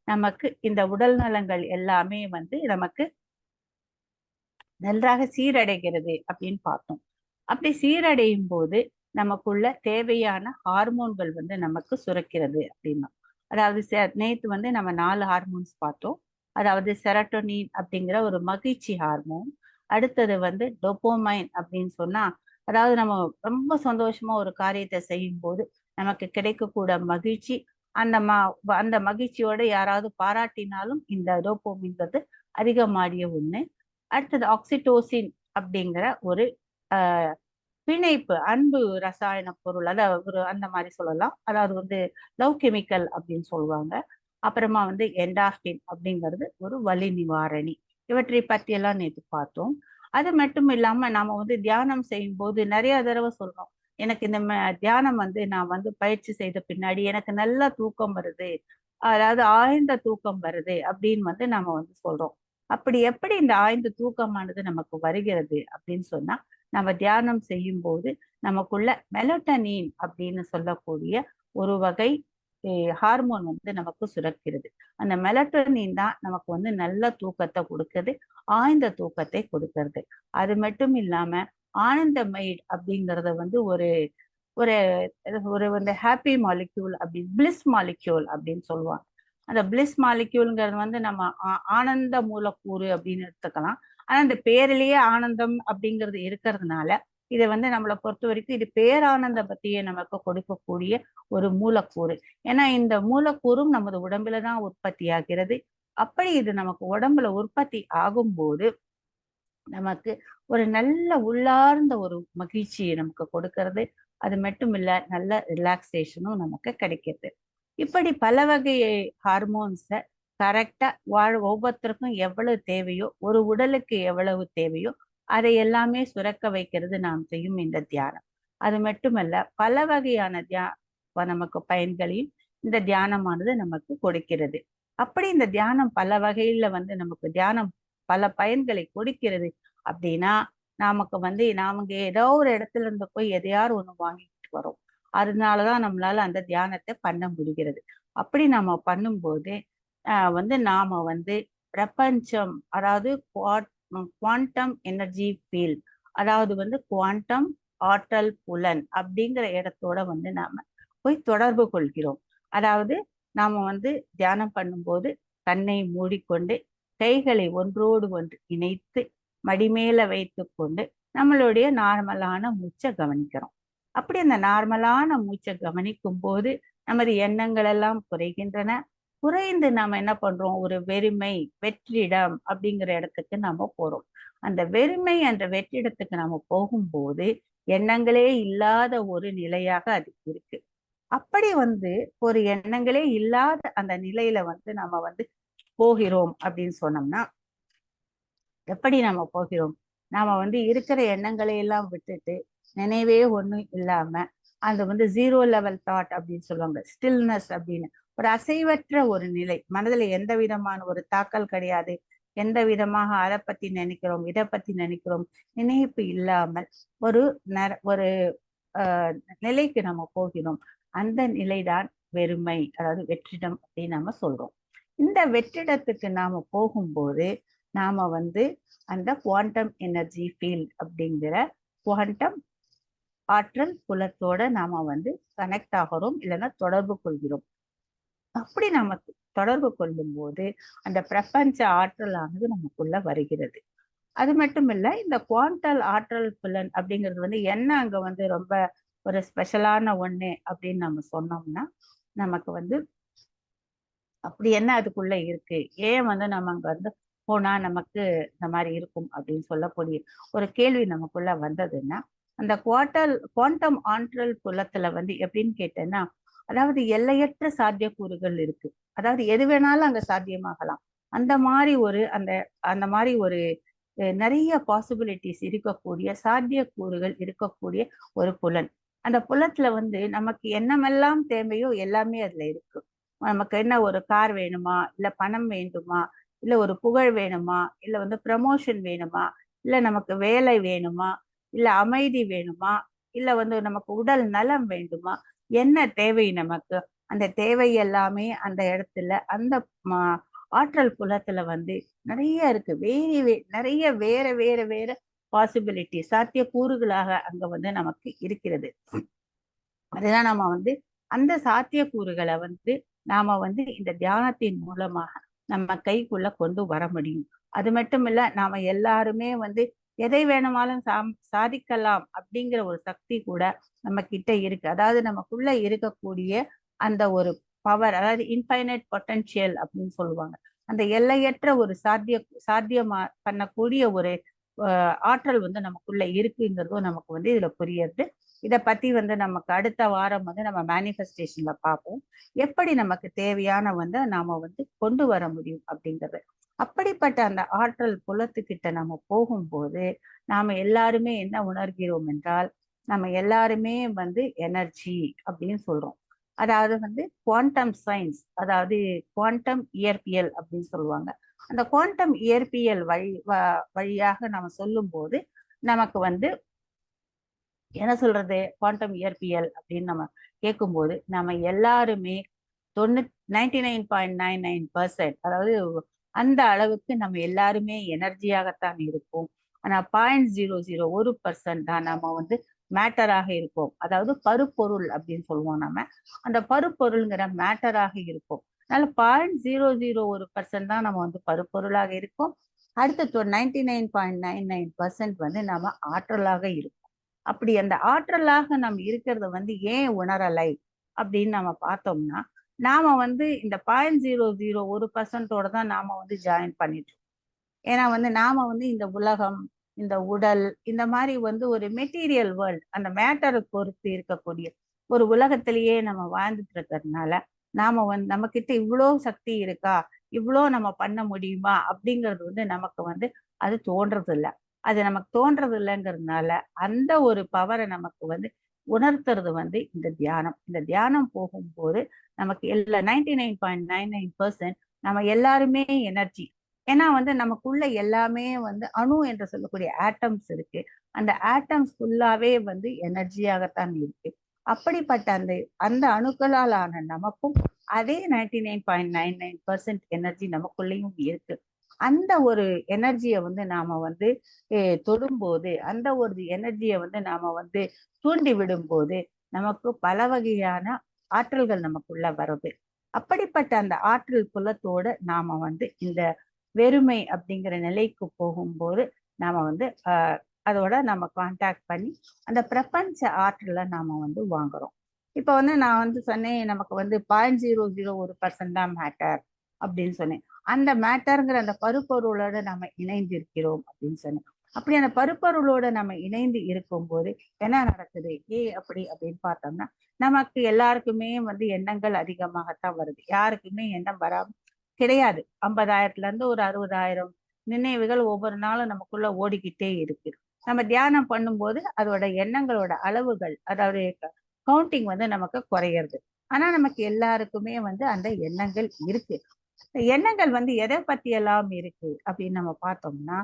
நமக்கு இந்த உடல் நலங்கள் எல்லாமே வந்து நமக்கு நன்றாக சீரடைகிறது அப்படின்னு பார்த்தோம். அப்படி சீரடையும் போது நமக்குள்ள தேவையான ஹார்மோன்கள் வந்து நமக்கு சுரக்கிறது அப்படின்னா, அதாவது நேத்து வந்து நம்ம 4 ஹார்மோன்ஸ் பார்த்தோம். அதாவது செரட்டோனின் அப்படிங்கிற ஒரு மகிழ்ச்சி ஹார்மோன். அடுத்தது வந்து டோபோமைன் அப்படின்னு சொன்னா, அதாவது நம்ம ரொம்ப சந்தோஷமா ஒரு காரியத்தை செய்யும் போது நமக்கு கிடைக்கக்கூட மகிழ்ச்சி. அந்த அந்த மகிழ்ச்சியோட யாராவது பாராட்டினாலும் இந்த டோபோமின்றது அதிகமாடிய ஒண்ணு. அடுத்தது ஆக்சிடோசின் அப்படிங்கிற ஒரு ஆஹ் பிணைப்பு அன்பு ரசாயன பொருள், அதாவது ஒரு அந்த மாதிரி சொல்லலாம். அதாவது வந்து லவ் கெமிக்கல் அப்படின்னு சொல்லுவாங்க. அப்புறமா வந்து என்டார்பின் அப்படிங்கிறது ஒரு வலி நிவாரணி. இவற்றை பற்றியெல்லாம் நேற்று பார்த்தோம். அது மட்டும் இல்லாம நாம வந்து தியானம் செய்யும் போது நிறைய தடவை சொல்றோம், எனக்கு இந்த தியானம் வந்து நான் வந்து பயிற்சி செய்த பின்னாடி எனக்கு நல்ல தூக்கம் வருது, அதாவது ஆழ்ந்த தூக்கம் வருது அப்படின்னு வந்து நாம வந்து சொல்றோம். அப்படி எப்படி இந்த ஆழ்ந்த தூக்கமானது நமக்கு வருகிறது அப்படின்னு சொன்னா, நம்ம தியானம் செய்யும் போது நமக்குள்ள மெலட்டனின் அப்படின்னு சொல்லக்கூடிய ஒரு வகை ஹார்மோன் வந்து நமக்கு சுரக்கிறது. அந்த மெலட்டனின் தான் நமக்கு வந்து நல்ல தூக்கத்தை கொடுக்குது, ஆழ்ந்த தூக்கத்தை கொடுக்கறது. அது மட்டும் இல்லாம ஆனந்தமைட் அப்படிங்கறத வந்து ஒரு ஒரு ஒரு வந்து ஹாப்பி மாலிக்யூல் அப்படி பிளிஸ் மாலிக்யூல் அப்படின்னு சொல்லுவாங்க. அந்த பிளிஸ் மாலிக்யூல்ங்கிறது வந்து நம்ம ஆனந்த மூலக்கூறு அப்படின்னு எடுத்துக்கலாம். ஆனா இந்த பேரிலேயே ஆனந்தம் அப்படிங்கிறது இருக்கிறதுனால இதை வந்து நம்மளை பொறுத்த வரைக்கும் இது பேரானந்த பத்தியே நமக்கு கொடுக்கக்கூடிய ஒரு மூலக்கூறு. ஏன்னா இந்த மூலக்கூறும் நமது உடம்புல தான் உற்பத்தி ஆகிறது. அப்படி இது நமக்கு உடம்புல உற்பத்தி ஆகும்போது நமக்கு ஒரு நல்ல உள்ளார்ந்த ஒரு மகிழ்ச்சியை நமக்கு கொடுக்கறது. அது மட்டும் இல்ல, நல்ல ரிலாக்ஸேஷனும் நமக்கு கிடைக்கிறது. இப்படி பல வகை ஹார்மோன்ஸை கரெக்டா ஒவ்வொருத்தருக்கும் எவ்வளவு தேவையோ, ஒரு உடலுக்கு எவ்வளவு தேவையோ அதை எல்லாமே சுரக்க வைக்கிறது நாம் செய்யும் இந்த தியானம். அது மட்டுமல்ல, பல வகையான நமக்கு பயன்களையும் இந்த தியானமானது நமக்கு கொடுக்கிறது. அப்படி இந்த தியானம் பல வகையில வந்து நமக்கு தியானம் பல பயன்களை கொடுக்கிறது அப்படின்னா, நமக்கு வந்து நாம ஏதோ ஒரு இடத்துல இருந்து போய் எதையாவது ஒண்ணு வாங்கிட்டு வரோம். அதனாலதான் நம்மளால அந்த தியானத்தை பண்ண முடிகிறது. அப்படி நாம பண்ணும்போது வந்து நாம வந்து பிரபஞ்சம், அதாவது குவாண்டம் எனர்ஜி ஃபீல்ட், அதாவது வந்து குவாண்டம் ஆற்றல் புலன் அப்படிங்கிற இடத்தோட வந்து நாம போய் தொடர்பு கொள்கிறோம். அதாவது நாம வந்து தியானம் பண்ணும்போது கண்ணை மூடிக்கொண்டு கைகளை ஒன்றோடு ஒன்று இணைத்து மடிமேல வைத்து கொண்டு நம்மளுடைய நார்மலான மூச்சை கவனிக்கிறோம். அப்படி அந்த நார்மலான மூச்சை கவனிக்கும் போது நமது எண்ணங்கள் எல்லாம் குறைகின்றன. குறைந்து நாம என்ன பண்றோம், ஒரு வெறுமை வெற்றிடம் அப்படிங்கிற இடத்துக்கு நாம போறோம். அந்த வெறுமை என்ற வெற்றிடத்துக்கு நாம போகும்போது எண்ணங்களே இல்லாத ஒரு நிலையாக அது இருக்கு. அப்படி வந்து ஒரு எண்ணங்களே இல்லாத அந்த நிலையில வந்து நம்ம வந்து போகிறோம் அப்படின்னு சொன்னோம்னா, எப்படி நம்ம போகிறோம், நாம வந்து இருக்கிற எண்ணங்களை எல்லாம் விட்டுட்டு நினைவே ஒண்ணும் இல்லாம அந்த வந்து ஜீரோ லெவல் தாட் அப்படின்னு சொல்லுவாங்க, ஸ்டில்னஸ் அப்படின்னு ஒரு அசைவற்ற ஒரு நிலை. மனதுல எந்த விதமான ஒரு தாக்கல் கிடையாது. எந்த விதமாக அதை பத்தி நினைக்கிறோம் இதை பத்தி நினைக்கிறோம் நினைப்பு இல்லாமல் ஒரு ஒரு ஆஹ் நிலைக்கு நம்ம போகிறோம். அந்த நிலைதான் வெறுமை, அதாவது வெற்றிடம் அப்படின்னு நம்ம சொல்றோம். இந்த வெற்றிடத்துக்கு நாம போகும்போது நாம வந்து அந்த குவாண்டம் எனர்ஜி ஃபீல்ட் அப்படிங்கிற குவாண்டம் ஆற்றல் புலத்தோட நாம வந்து கனெக்ட் ஆகிறோம், இல்லைன்னா தொடர்பு கொள்கிறோம். அப்படி நாம தொடர்பு கொள்ளும் போது அந்த பிரபஞ்ச ஆற்றலானது நமக்குள்ள வருகிறது. அது மட்டும் இல்ல, இந்த குவாண்டல் ஆற்றல் புலன் அப்படிங்கிறது வந்து என்ன அங்க வந்து ரொம்ப ஒரு ஸ்பெஷலான ஒண்ணு அப்படின்னு நம்ம சொன்னோம்னா, நமக்கு வந்து அப்படி என்ன அதுக்குள்ள இருக்கு, ஏன் வந்து நம்ம அங்க வந்து போனா நமக்கு இந்த மாதிரி இருக்கும் அப்படின்னு சொல்லக்கூடிய ஒரு கேள்வி நமக்குள்ள வந்ததுன்னா, அந்த குவாண்டம் ஆற்றல் புலத்துல வந்து எப்படின்னு கேட்டேன்னா, அதாவது எல்லையற்ற சாத்தியக்கூறுகள் இருக்கு. அதாவது எது வேணாலும் அங்க சாத்தியமாகலாம். அந்த மாதிரி ஒரு அந்த அந்த மாதிரி ஒரு நிறைய பாசிபிலிட்டிஸ் இருக்கக்கூடிய சாத்தியக்கூறுகள் இருக்கக்கூடிய ஒரு புலன். அந்த புலத்துல வந்து நமக்கு என்னமெல்லாம் தேவையோ எல்லாமே அதுல இருக்கு. நமக்கு என்ன, ஒரு கார் வேணுமா, இல்ல பணம் வேண்டுமா, இல்ல ஒரு புகழ் வேணுமா, இல்ல வந்து ப்ரமோஷன் வேணுமா, இல்ல நமக்கு வேலை வேணுமா, இல்ல அமைதி வேணுமா, இல்ல வந்து நமக்கு உடல் நலம் வேண்டுமா, என்ன தேவை நமக்கு, அந்த தேவை எல்லாமே அந்த இடத்துல அந்த ஆற்றல் புலத்துல வந்து நிறைய இருக்கு. நிறைய வேற வேற வேற பாசிபிலிட்டி சாத்திய கூறுகளாக அங்க வந்து நமக்கு இருக்கிறது. அதுதான் நாம வந்து அந்த சாத்தியக்கூறுகளை வந்து நாம வந்து இந்த தியானத்தின் மூலமாக நம்ம கைக்குள்ள கொண்டு வர முடியும். அது மட்டும் இல்ல, நாம எல்லாருமே வந்து எதை வேணுமாலும் சாதிக்கலாம் அப்படிங்கிற ஒரு சக்தி கூட நம்ம கிட்ட இருக்கு. அதாவது நமக்குள்ள இருக்கக்கூடிய அந்த ஒரு பவர், அதாவது இன்ஃபைனைட் பொட்டன்ஷியல் அப்படின்னு சொல்லுவாங்க. அந்த எல்லையற்ற ஒரு சாத்தியமா பண்ணக்கூடிய ஒரு ஆற்றல் வந்து நமக்குள்ள இருக்குங்கிறதும் நமக்கு வந்து இதுல புரியுது. இதை பத்தி வந்து நமக்கு அடுத்த வாரம் வந்து நம்ம மேனிஃபெஸ்டேஷன்ல பார்ப்போம். எப்படி நமக்கு தேவையான வந்து நாம வந்து கொண்டு வர முடியும் அப்படிங்கிறது. அப்படிப்பட்ட அந்த ஆற்றல் புலத்துக்கிட்ட நம்ம போகும்போது நாம எல்லாருமே என்ன உணர்கிறோம் என்றால், நம்ம எல்லாருமே வந்து எனர்ஜி அப்படின்னு சொல்றோம். அதாவது வந்து குவாண்டம் சயின்ஸ், அதாவது குவாண்டம் இயற்பியல் அப்படின்னு சொல்லுவாங்க. அந்த குவாண்டம் இயற்பியல் வழியாக நம்ம சொல்லும் போது நமக்கு வந்து என்ன சொல்றது, குவாண்டம் இயற்பியல் அப்படின்னு நம்ம கேட்கும்போது நம்ம எல்லாருமே 99.99%, அதாவது அந்த அளவுக்கு நம்ம எல்லாருமே எனர்ஜியாகத்தான் இருப்போம். ஆனா 0.00% தான் நம்ம வந்து மேட்டராக இருப்போம். அதாவது பருப்பொருள் அப்படின்னு சொல்லுவோம் நம்ம. அந்த பருப்பொருள்ங்கிற மேட்டராக இருப்போம். அதனால 0.001% தான் நம்ம வந்து பருப்பொருளாக இருக்கோம். அடுத்த 99.99% வந்து நம்ம ஆற்றலாக இருப்போம். அப்படி அந்த ஆற்றலாக நம்ம இருக்கிறத வந்து ஏன் உணரலை அப்படின்னு நம்ம பார்த்தோம்னா, நாம வந்து இந்த 0.001%ஓட தான் நாம வந்து ஜாயின் பண்ணிட்டோம். ஏன்னா வந்து நாம வந்து இந்த உலகம், இந்த உடல், இந்த மாதிரி வந்து ஒரு மெட்டீரியல் வேர்ல்ட், அந்த மேட்டரை பொறுத்து இருக்கக்கூடிய ஒரு உலகத்திலேயே நம்ம வாழ்ந்துட்டு இருக்கிறதுனால நாம வந்து நம்ம கிட்ட இவ்வளோ சக்தி இருக்கா, இவ்வளோ நம்ம பண்ண முடியுமா அப்படிங்கிறது வந்து நமக்கு வந்து அது தோன்றது இல்லை. அது நமக்கு தோன்றது இல்லைங்கிறதுனால அந்த ஒரு பவரை நமக்கு வந்து உணர்த்துறது வந்து இந்த தியானம். இந்த தியானம் போகும்போது நமக்கு எல்லா 99.99% நம்ம எல்லாருமே எனர்ஜி. ஏன்னா வந்து நமக்குள்ள எல்லாமே வந்து அணு என்று சொல்லக்கூடிய ஆட்டம்ஸ் இருக்கு. அந்த ஆட்டம்ஸ் ஃபுல்லாவே வந்து எனர்ஜியாகத்தான் இருக்கு. அப்படிப்பட்ட அந்த அந்த அணுக்களால் ஆன நமக்கும் அதே 99.99% எனர்ஜி நமக்குள்ளேயும் இருக்கு. அந்த ஒரு எனர்ஜியை வந்து நாம வந்து தொடும்போது, அந்த ஒரு எனர்ஜியை வந்து நாம வந்து தூண்டி விடும்போது நமக்கு பல வகையான ஆற்றல்கள் நமக்குள்ள வருது. அப்படிப்பட்ட அந்த ஆற்றல் புலத்தோட நாம வந்து இந்த வெறுமை அப்படிங்கிற நிலைக்கு போகும்போது நாம வந்து அதோட நம்ம கான்டாக்ட் பண்ணி அந்த பிரபஞ்ச ஆற்றலை நாம வந்து வாங்குறோம். இப்ப வந்து நான் வந்து சொன்னேன், நமக்கு வந்து 0.001% தான் மேட்டர் அப்படின்னு சொன்னேன். அந்த மேட்டருங்கிற அந்த பருப்பொருளோட நம்ம இணைந்து இருக்கிறோம் அப்படின்னு சொன்னேன். அப்படி அந்த பருப்பொருளோட நம்ம இணைந்து இருக்கும்போது என்ன நடக்குது அப்படின்னு பார்த்தோம்னா, நமக்கு எல்லாருக்குமே வந்து எண்ணங்கள் அதிகமாகத்தான் வருது. யாருக்குமே எண்ணம் வராம கிடையாது. 50,000ல இருந்து ஒரு 60,000 நினைவுகள் ஒவ்வொரு நாளும் நமக்குள்ள ஓடிக்கிட்டே இருக்கு. நம்ம தியானம் பண்ணும்போது அதோட எண்ணங்களோட அளவுகள், அதாவது கவுண்டிங் வந்து நமக்கு குறையிறது. ஆனா நமக்கு எல்லாருக்குமே வந்து அந்த எண்ணங்கள் இருக்கு. எண்ணங்கள் வந்து எதை பத்தி எல்லாம் இருக்கு அப்படின்னு நம்ம பார்த்தோம்னா,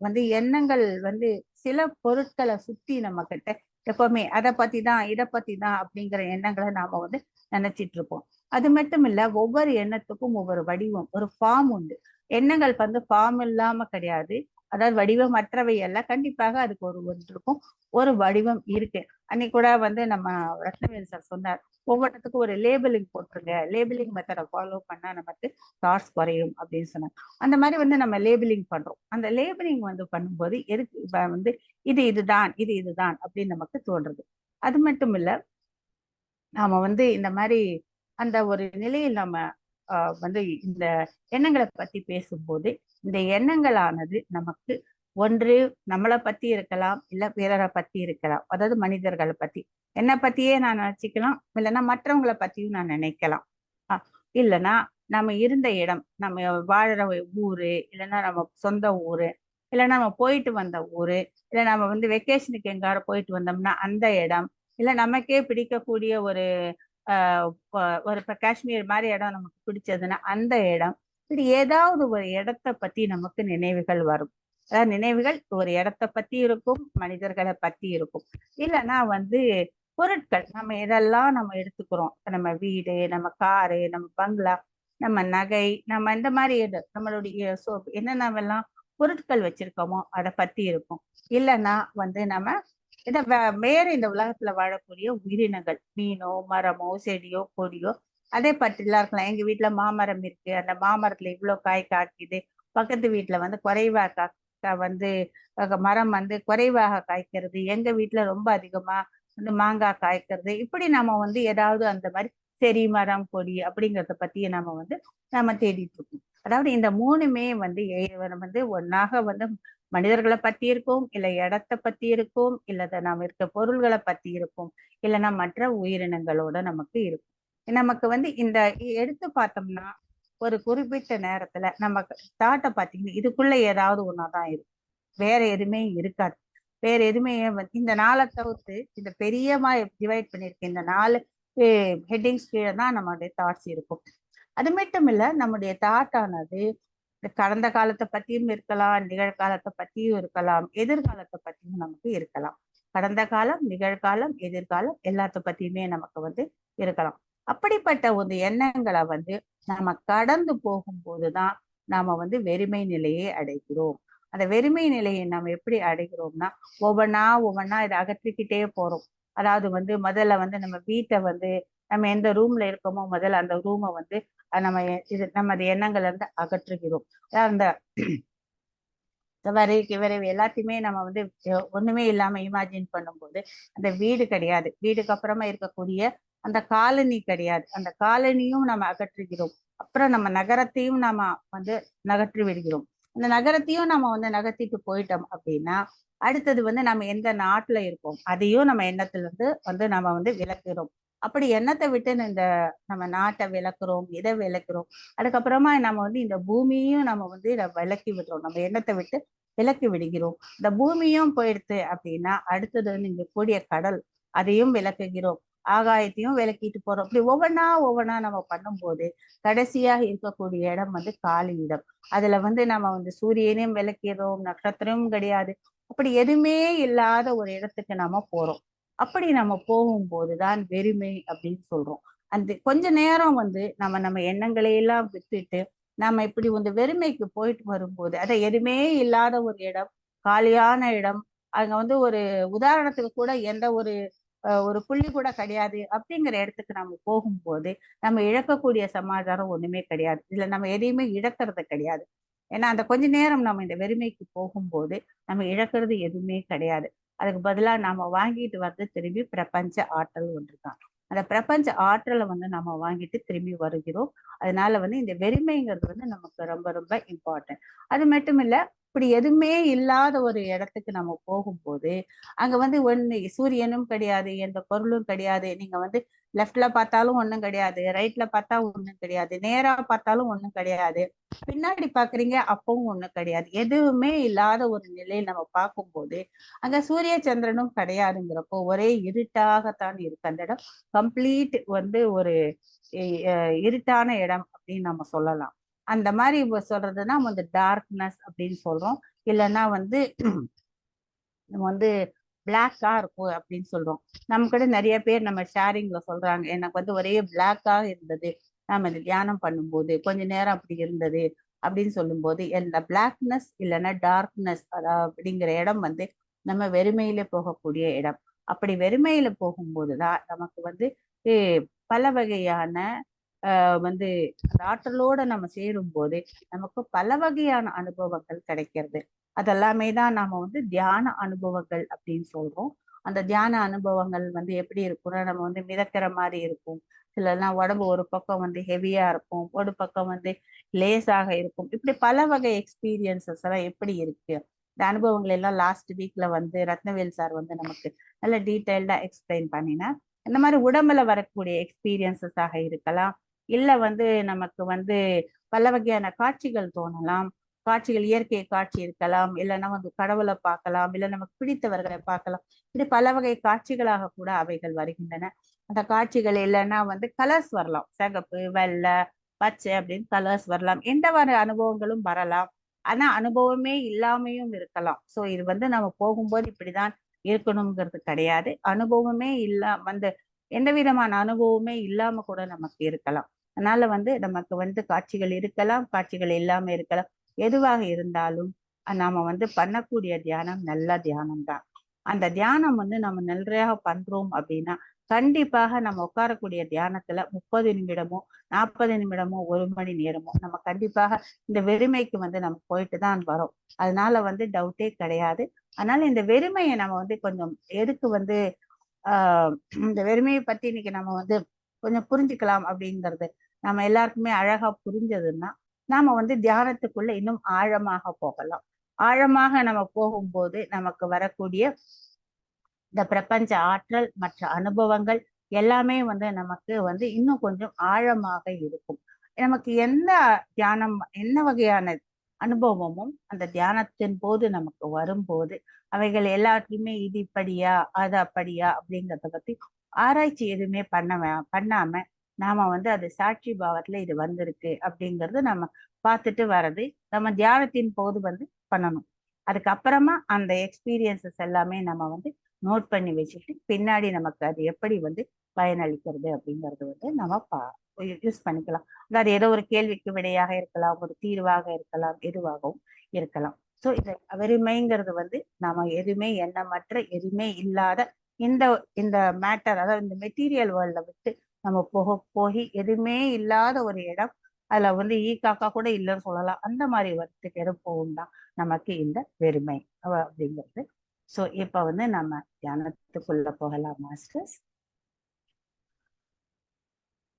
வந்து எண்ணங்கள் வந்து சில பொருட்களை சுத்தி நம்ம கிட்ட எப்பவுமே அதை பத்தி தான் இதை பத்தி தான் அப்படிங்கிற எண்ணங்களை நாம வந்து நினைச்சிட்டு இருப்போம். அது மட்டும் இல்ல, ஒவ்வொரு எண்ணத்துக்கும் ஒவ்வொரு வடிவம், ஒரு ஃபார்ம் உண்டு. எண்ணங்கள் வந்து ஃபார்ம் இல்லாம கிடையாது. அதாவது வடிவமற்றவை அல்ல, கண்டிப்பாக அதுக்கு ஒரு ஒன்றுக்கும் ஒரு வடிவம் இருக்கு. அன்னைக்கு கூட வந்து நம்ம ரத்னவேல் சார் சொன்னார், ஒவ்வொன்றத்துக்கும் ஒரு லேபிளிங் போட்டுருங்க, லேபிளிங் மெத்தடை ஃபாலோ பண்ணா நமக்கு தாட்ஸ் குறையும் அப்படின்னு சொன்னாங்க. அந்த மாதிரி வந்து நம்ம லேபிளிங் பண்றோம். அந்த லேபிளிங் வந்து பண்ணும்போது எதுக்கு வந்து இதுதான் இதுதான் அப்படின்னு நமக்கு தோன்றுது. அது மட்டும் இல்ல, நாம வந்து இந்த மாதிரி அந்த ஒரு நிலையில் நம்ம வந்து இந்த எண்ணங்களை பத்தி பேசும்போது இந்த எண்ணங்களானது நமக்கு ஒன்று நம்மளை பத்தி இருக்கலாம், இல்ல பிறரை பத்தி இருக்கலாம். அதாவது மனிதர்களை பத்தி, என்னை பத்தியே நான் நினைச்சுக்கலாம், இல்லைன்னா மற்றவங்களை பத்தியும் நான் நினைக்கலாம். இல்லைன்னா நம்ம இருந்த இடம், நம்ம வாழற ஊரு, இல்லைன்னா நம்ம சொந்த ஊரு, இல்லைன்னா நம்ம போயிட்டு வந்த ஊரு, இல்லை நம்ம வந்து வெக்கேஷனுக்கு எங்காரும் போயிட்டு வந்தோம்னா அந்த இடம், இல்லை நமக்கே பிடிக்கக்கூடிய ஒரு ஒரு இப்போ காஷ்மீர் மாதிரி இடம் நமக்கு பிடிச்சதுன்னா அந்த இடம், இப்படி ஏதாவது ஒரு இடத்த பத்தி நமக்கு நினைவுகள் வரும். அதாவது நினைவுகள் ஒரு இடத்த பத்தி இருக்கும், மனிதர்களை பத்தி இருக்கும். இல்லைன்னா வந்து பொருட்கள் நம்ம எதெல்லாம் நம்ம எடுத்துக்கிறோம், நம்ம வீடு, நம்ம காரு, நம்ம பங்களா, நம்ம நகை, நம்ம இந்த மாதிரி நம்மளுடைய என்னென்னவெல்லாம் பொருட்கள் வச்சிருக்கோமோ அதை பத்தி இருக்கும். இல்லைன்னா வந்து நம்ம இத வேற இந்த உலகத்துல வாழக்கூடிய உயிரினங்கள், மீனோ மரமோ செடியோ கொடியோ அதே பற்றிலாம் இருக்கலாம். எங்க வீட்டுல மாமரம் இருக்கு, அந்த மாமரத்துல இவ்வளவு காய் காய்க்குது, பக்கத்து வீட்டுல வந்து குறைவா வந்து மரம் வந்து குறைவாக காய்க்கிறது, எங்க வீட்டுல ரொம்ப அதிகமா வந்து மாங்காய் காய்க்கிறது. இப்படி நம்ம வந்து ஏதாவது அந்த மாதிரி செடி மரம் கொடி அப்படிங்கறத பத்தி நம்ம தேடிட்டு இருக்கோம். அதாவது இந்த மூணுமே வந்து வந்து ஒன்னாக வந்து மனிதர்களை பத்தி இருக்கும், இல்ல இடத்தை பத்தி இருக்கும், இல்ல நாம இருக்க பொருள்களை பத்தி இருக்கும், இல்லைன்னா மற்ற உயிரினங்களோட நமக்கு இருக்கும். நமக்கு வந்து இந்த எடுத்து பார்த்தோம்னா ஒரு குறிப்பிட்ட நேரத்துல நம்ம தாட்டை பார்த்தீங்கன்னா இதுக்குள்ள ஏதாவது ஒன்னாதான் இருக்கும், வேற எதுவுமே இருக்காது. வேற எதுவுமே இந்த நாளை தவிர்த்து இந்த பெரியமா டிவைட் பண்ணிருக்க இந்த 4 ஹெட்டிங்ஸ் கீழே தான் நம்மளுடைய தாட்ஸ் இருக்கும். அது மட்டும் இல்ல, நம்முடைய தாட் ஆனது கடந்த காலத்தை பத்தியும் இருக்கலாம், நிகழ்காலத்தை பத்தியும் இருக்கலாம், எதிர்காலத்தை பத்தியும் நமக்கு இருக்கலாம். கடந்த காலம், நிகழ்காலம், எதிர்காலம் எல்லாத்த பத்தியுமே நமக்கு வந்து இருக்கலாம். அப்படிப்பட்ட ஒரு எண்ணங்களை வந்து நம்ம கடந்து போகும்போதுதான் நாம வந்து வெறுமை நிலையை அடைகிறோம். அந்த வெறுமை நிலையை நம்ம எப்படி அடைகிறோம்னா ஒவ்வொன்னா இதை அகற்றிக்கிட்டே போறோம். அதாவது வந்து முதல்ல வந்து நம்ம வீட்டை வந்து நம்ம எந்த ரூம்ல இருக்கோமோ முதல்ல அந்த ரூமை வந்து நம்ம நம்ம எண்ணங்கள்ல இருந்து அகற்றுகிறோம். அந்த விரைவு எல்லாத்தையுமே நம்ம வந்து ஒண்ணுமே இல்லாம இமேஜின் பண்ணும்போது அந்த வீடு கிடையாது, வீடுக்கு அப்புறமா இருக்கக்கூடிய அந்த காலனி கிடையாது, அந்த காலனியும் நம்ம அகற்றுகிறோம். அப்புறம் நம்ம நகரத்தையும் நாம வந்து நகற்றி விடுகிறோம். அந்த நகரத்தையும் நம்ம வந்து நகர்த்திட்டு போயிட்டோம் அப்படின்னா அடுத்தது வந்து நம்ம எந்த நாட்டுல இருக்கோம் அதையும் நம்ம எண்ணத்துல இருந்து நம்ம வந்து விளக்குறோம். அப்படி எண்ணத்தை விட்டு இந்த நம்ம நாட்டை விளக்குறோம், இதை விளக்குறோம். அதுக்கப்புறமா நம்ம வந்து இந்த பூமியையும் நம்ம வந்து விளக்கி விடுறோம், நம்ம எண்ணத்தை விட்டு விலக்கி விடுகிறோம். இந்த பூமியும் போயிடுத்து அப்படின்னா அடுத்தது வந்து இங்க கூடிய கடல், அதையும் விளக்குகிறோம், ஆகாயத்தையும் விளக்கிட்டு போறோம். இப்படி ஒவ்வொன்னா நம்ம பண்ணும்போது கடைசியாக இருக்கக்கூடிய இடம் வந்து காலி இடம். அதுல வந்து நம்ம வந்து சூரியனையும் விளக்கிறோம், நட்சத்திரமும் கிடையாது, அப்படி எதுவுமே இல்லாத ஒரு இடத்துக்கு நாம போறோம். அப்படி நம்ம போகும்போதுதான் வெறுமை அப்படின்னு சொல்றோம். அந்த கொஞ்ச நேரம் வந்து நம்ம எண்ணங்களையெல்லாம் விட்டுட்டு நாம இப்படி வந்து வெறுமைக்கு போயிட்டு வரும்போது அதை எதுவுமே இல்லாத ஒரு இடம், காலியான இடம், அங்க வந்து ஒரு உதாரணத்துக்கு கூட எந்த ஒரு புள்ளி கூட கிடையாது அப்படிங்கிற இடத்துக்கு நம்ம போகும்போது நம்ம இழக்கக்கூடிய சமாச்சாரம் ஒண்ணுமே கிடையாது. இதுல நம்ம எதையுமே இழக்கிறது கிடையாது. ஏன்னா அந்த கொஞ்ச நேரம் நம்ம இந்த வெறுமைக்கு போகும்போது நம்ம இழக்கிறது எதுவுமே கிடையாது. அதுக்கு பதிலா நாம வாங்கிட்டு வந்து திரும்பி பிரபஞ்ச ஆற்றல் ஒன்றுதான். அந்த பிரபஞ்ச ஆற்றலை வந்து நம்ம வாங்கிட்டு திரும்பி வருகிறோம். அதனால வந்து இந்த வெறுமைங்கிறது வந்து நமக்கு ரொம்ப ரொம்ப இம்பார்ட்டன்ட். அது மட்டும் இல்ல, இப்படி எதுவுமே இல்லாத ஒரு இடத்துக்கு நம்ம போகும்போது அங்க வந்து ஒண்ணு சூரியனும் கிடையாது, எந்த பொருளும் கிடையாது. நீங்க வந்து லெஃப்ட்ல பார்த்தாலும் ஒண்ணும் கிடையாது, ரைட்ல பார்த்தா ஒண்ணும் கிடையாது, நேரா பார்த்தாலும் ஒண்ணும் கிடையாது, பின்னாடி பாக்குறீங்க அப்பவும் ஒண்ணும் கிடையாது. எதுவுமே இல்லாத ஒரு நிலையை நம்ம பார்க்கும்போது அங்க சூரிய சந்திரனும் கிடையாதுங்கிறப்போ ஒரே இருட்டாகத்தான் இருக்கு அந்த இடம். கம்ப்ளீட் வந்து ஒரு இருட்டான இடம் அப்படின்னு நம்ம சொல்லலாம். அந்த மாதிரி சொல்றதுன்னா வந்து டார்க்னஸ் அப்படின்னு சொல்றோம். இல்லைன்னா வந்து நம்ம வந்து பிளாக்கா இருக்கும் அப்படின்னு சொல்றோம். நம்ம கூட நிறைய பேர் நம்ம ஷேரிங்ல சொல்றாங்க, எனக்கு வந்து ஒரே பிளாக்கா இருந்தது, நாம இந்த தியானம் பண்ணும்போது கொஞ்ச நேரம் அப்படி இருந்தது அப்படின்னு சொல்லும்போது இந்த பிளாக்னஸ் இல்லைன்னா டார்க்னஸ் அப்படிங்கிற இடம் வந்து நம்ம வெறுமையில போகக்கூடிய இடம். அப்படி வெறுமையில போகும்போதுதான் நமக்கு வந்து பல வகையான வந்து அந்த ஆற்றலோட நம்ம சேரும் போது நமக்கு பல வகையான அனுபவங்கள் கிடைக்கிறது. அதெல்லாமே தான் நாம வந்து தியான அனுபவங்கள் அப்படின்னு சொல்றோம். அந்த தியான அனுபவங்கள் வந்து எப்படி இருக்கும்னா நம்ம வந்து மிதக்கிற மாதிரி இருக்கும், சிலர்லாம் உடம்பு ஒரு பக்கம் வந்து ஹெவியா இருக்கும், ஒரு பக்கம் வந்து லேசாக இருக்கும். இப்படி பல வகை எக்ஸ்பீரியன்சஸ் எல்லாம் எப்படி இருக்கு, இந்த அனுபவங்கள் எல்லாம் லாஸ்ட் வீக்ல வந்து ரத்னவேல் சார் வந்து நமக்கு நல்ல டீட்டெயில்டா எக்ஸ்பிளைன் பண்ணினா இந்த மாதிரி உடம்புல வரக்கூடிய எக்ஸ்பீரியன்சஸ் ஆக இருக்கலாம், இல்ல வந்து நமக்கு வந்து பல வகையான காட்சிகள் தோணலாம். காட்சிகள் இயற்கை காட்சி இருக்கலாம், இல்லைன்னா வந்து கடவுளை பார்க்கலாம், இல்லை நமக்கு பிடித்தவர்களை பார்க்கலாம். இப்படி பல வகை காட்சிகளாக கூட அவைகள் வருகின்றன. அந்த காட்சிகள் இல்லைன்னா வந்து கலர்ஸ் வரலாம், சிகப்பு வெள்ளை பச்சை அப்படின்னு கலர்ஸ் வரலாம். எந்த மாதிரி அனுபவங்களும் வரலாம். ஆனா அனுபவமே இல்லாமையும் இருக்கலாம். சோ இது வந்து நம்ம போகும்போது இப்படிதான் இருக்கணுங்கிறது கிடையாது. அனுபவமே எந்த விதமான அனுபவமே இல்லாம கூட நமக்கு இருக்கலாம். அதனால நமக்கு காட்சிகள் இருக்கலாம், காட்சிகள் இல்லாம இருக்கலாம். எதுவாக இருந்தாலும் நாம பண்ணக்கூடிய தியானம் நல்ல தியானம் தான். அந்த தியானம் நம்ம நல்லதாக பண்றோம் அப்படின்னா கண்டிப்பாக நம்ம உட்காரக்கூடிய தியானத்துல 30 நிமிடமோ 40 நிமிடமோ 1 மணி நேரமோ நம்ம கண்டிப்பாக இந்த வெறுமைக்கு நம்ம போயிட்டு தான் வரோம். அதனால டவுட்டே கிடையாது. அதனால இந்த வெறுமையை நம்ம கொஞ்சம் எதுக்கு இந்த வெறுமையை பத்தி இன்னைக்கு நம்ம கொஞ்சம் புரிஞ்சுக்கலாம் அப்படிங்கிறது நம்ம எல்லாருக்குமே அழகா புரிஞ்சதுன்னா நாம தியானத்துக்குள்ள இன்னும் ஆழமாக போகலாம். ஆழமாக நம்ம போகும்போது நமக்கு வரக்கூடிய இந்த பிரபஞ்ச ஆற்றல் மற்ற அனுபவங்கள் எல்லாமே நமக்கு இன்னும் கொஞ்சம் ஆழமாக இருக்கும். நமக்கு தியானம் என்ன வகையான அனுபவமும் அந்த தியானத்தின் போது நமக்கு வரும்போது அவைகள் எல்லாத்தையுமே இது இப்படியா அது அப்படியா அப்படிங்கிறத பத்தி ஆராய்ச்சி எதுவுமே பண்ணாம நாம அது சாட்சி பாவத்துல இது வந்திருக்கு அப்படிங்கறது நம்ம பார்த்துட்டு வர்றது நம்ம தியானத்தின் போது பண்ணணும். அதுக்கப்புறமா அந்த எக்ஸ்பீரியன்சஸ் எல்லாமே நம்ம நோட் பண்ணி வச்சுட்டு பின்னாடி நமக்கு அது எப்படி பயனளிக்கிறது அப்படிங்கிறது நம்ம யூஸ் பண்ணிக்கலாம். அது ஏதோ ஒரு கேள்விக்கு விடையாக இருக்கலாம், ஒரு தீர்வாக இருக்கலாம், எதுவாகவும் இருக்கலாம். ஸோ இந்த வெறுமைங்கிறது நம்ம எதுவுமே எண்ணமற்ற எதுவுமே இல்லாத இந்த இந்த மேட்டர், அதாவது இந்த மெட்டீரியல் வேர்ல்ட விட்டு நம்ம போய் எதுவுமே இல்லாத ஒரு இடம், அதுல ஈ காக்கா கூட இல்லைன்னு சொல்லலாம், அந்த மாதிரி வரத்துக்கு இடம் போகும்தான் நமக்கு இந்த வெறுமை அப்படிங்கிறது. ஸோ இப்ப நம்ம தியானத்துக்குள்ள போகலாம் மாஸ்டர்ஸ்.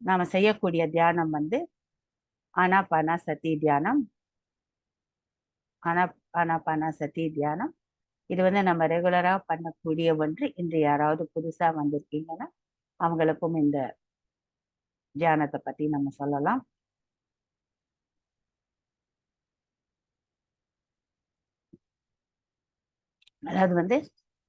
நாம செய்யக்கூடிய தியானம் ஆனாபானசதி தியானம். ஆனாபானசதி தியானம் இது நம்ம ரெகுலரா பண்ணக்கூடிய ஒன்று. இன்று யாராவது புதுசா வந்திருக்கீங்கன்னா அவங்களுக்கும் இந்த தியானத்தை பத்தி நம்ம சொல்லலாம். அதாவது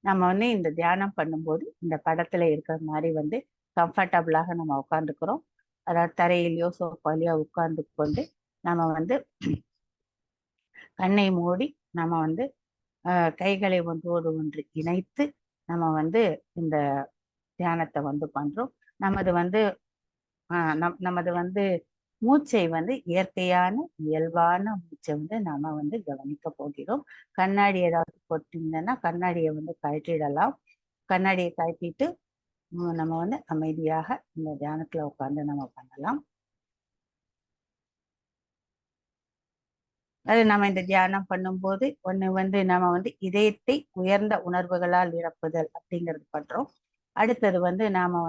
நம்ம இந்த தியானம் பண்ணும்போது இந்த படத்துல இருக்கிற மாதிரி கம்ஃபர்டபுளாக நம்ம உட்காந்துக்கிறோம். அதாவது தரையிலையோ சோஃபாலையோ உட்கார்ந்து கொண்டு நம்ம கண்ணை மூடி நம்ம கைகளை ஒன்றோடு ஒன்று இணைத்து நம்ம இந்த தியானத்தை பண்றோம். நமது மூச்சை இயற்கையான இயல்பான மூச்சை நாம கவனிக்க போகிறோம். கண்ணாடி ஏதாவது போட்டிருந்தேன்னா கண்ணாடியை கழற்றிடலாம். கண்ணாடியை கழட்டிட்டு நம்ம அமைதியாக இந்த தியானத்துல உட்கார்ந்து நம்ம பண்ணலாம். அது நம்ம இந்த தியானம் பண்ணும்போது ஒண்ணு நம்ம இதயத்தை உயர்ந்த உணர்வுகளால் நிரப்புதல் அப்படிங்கிறது பண்றோம். அடுத்தது நாம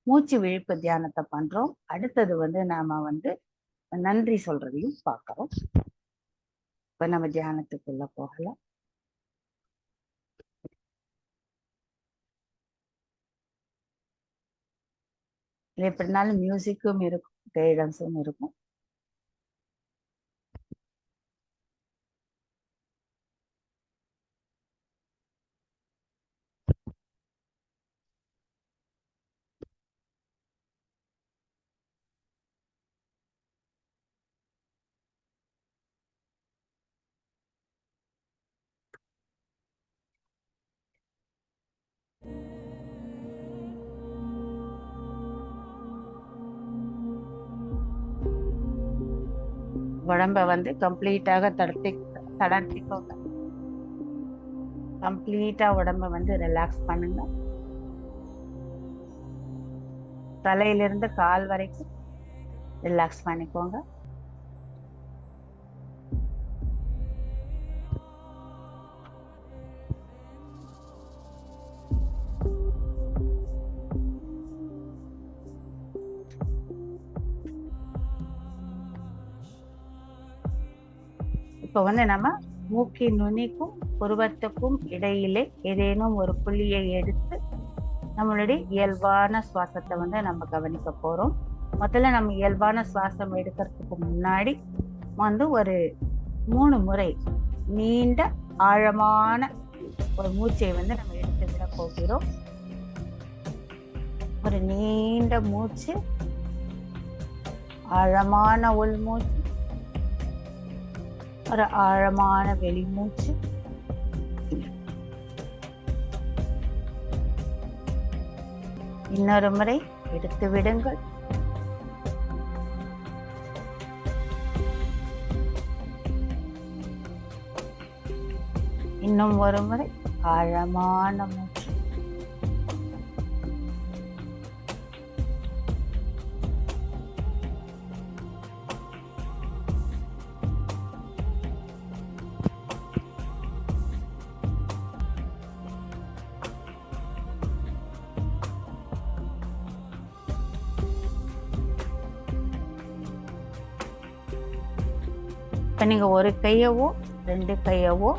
மூச்சு விழிப்பு தியானத்தை பண்றோம். அடுத்தது நாம நன்றி சொல்றதையும் பார்க்கிறோம். இப்ப நம்ம தியானத்துக்குள்ள போகலாம். இது எப்படினாலும் மியூசிக்கும் இருக்கும், கைடன்ஸும் இருக்கும். உடம்ப கம்ப்ளீட்டாக தளர்த்திக்கோங்க. கம்ப்ளீட்டா உடம்ப ரிலாக்ஸ் பண்ணுங்க. தலையிலிருந்து கால் வரைக்கும் ரிலாக்ஸ் பண்ணிக்கோங்க. இப்ப நம்ம மூக்கின் நுனிக்கும் புருவத்துக்கும் இடையிலே ஏதேனும் ஒரு புள்ளியை எடுத்து நம்மளுடைய இயல்பான சுவாசத்தை நம்ம கவனிக்க போறோம். முதல்ல நம்ம இயல்பான சுவாசம் எடுக்கிறதுக்கு முன்னாடி ஒரு 3 முறை நீண்ட ஆழமான ஒரு மூச்சை நம்ம எடுத்து விட போகிறோம். ஒரு நீண்ட மூச்சு, ஆழமான உள்மூச்சு, ஒரு ஆழமான வெளிமூச்சு. இன்னொரு முறை எடுத்து விடுங்கள். இன்னும் ஒரு முறை ஆழமான மூச்சு. இப்ப நீங்க ஒரு கையவோ 2 கையவோ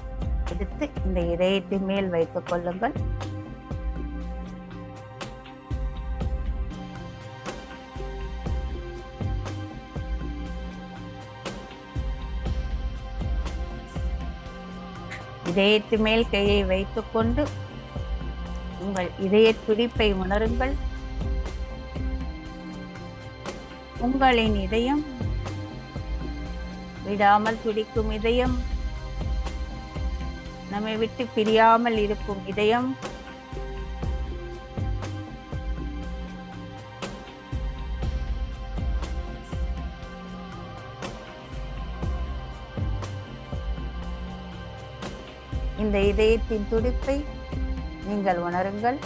எடுத்து இந்த இதயத்தின் மேல் வைத்துக் கொள்ளுங்கள். இதயத்தின் மேல் கையை வைத்துக்கொண்டு உங்கள் இதய துடிப்பை உணருங்கள். உங்களின் இதயம், விடாமல் துடிக்கும் இதயம், நம்மை விட்டு பிரியாமல் இருக்கும் இதயம், இந்த இதயத்தின் துடிப்பை நீங்கள் உணருங்கள்.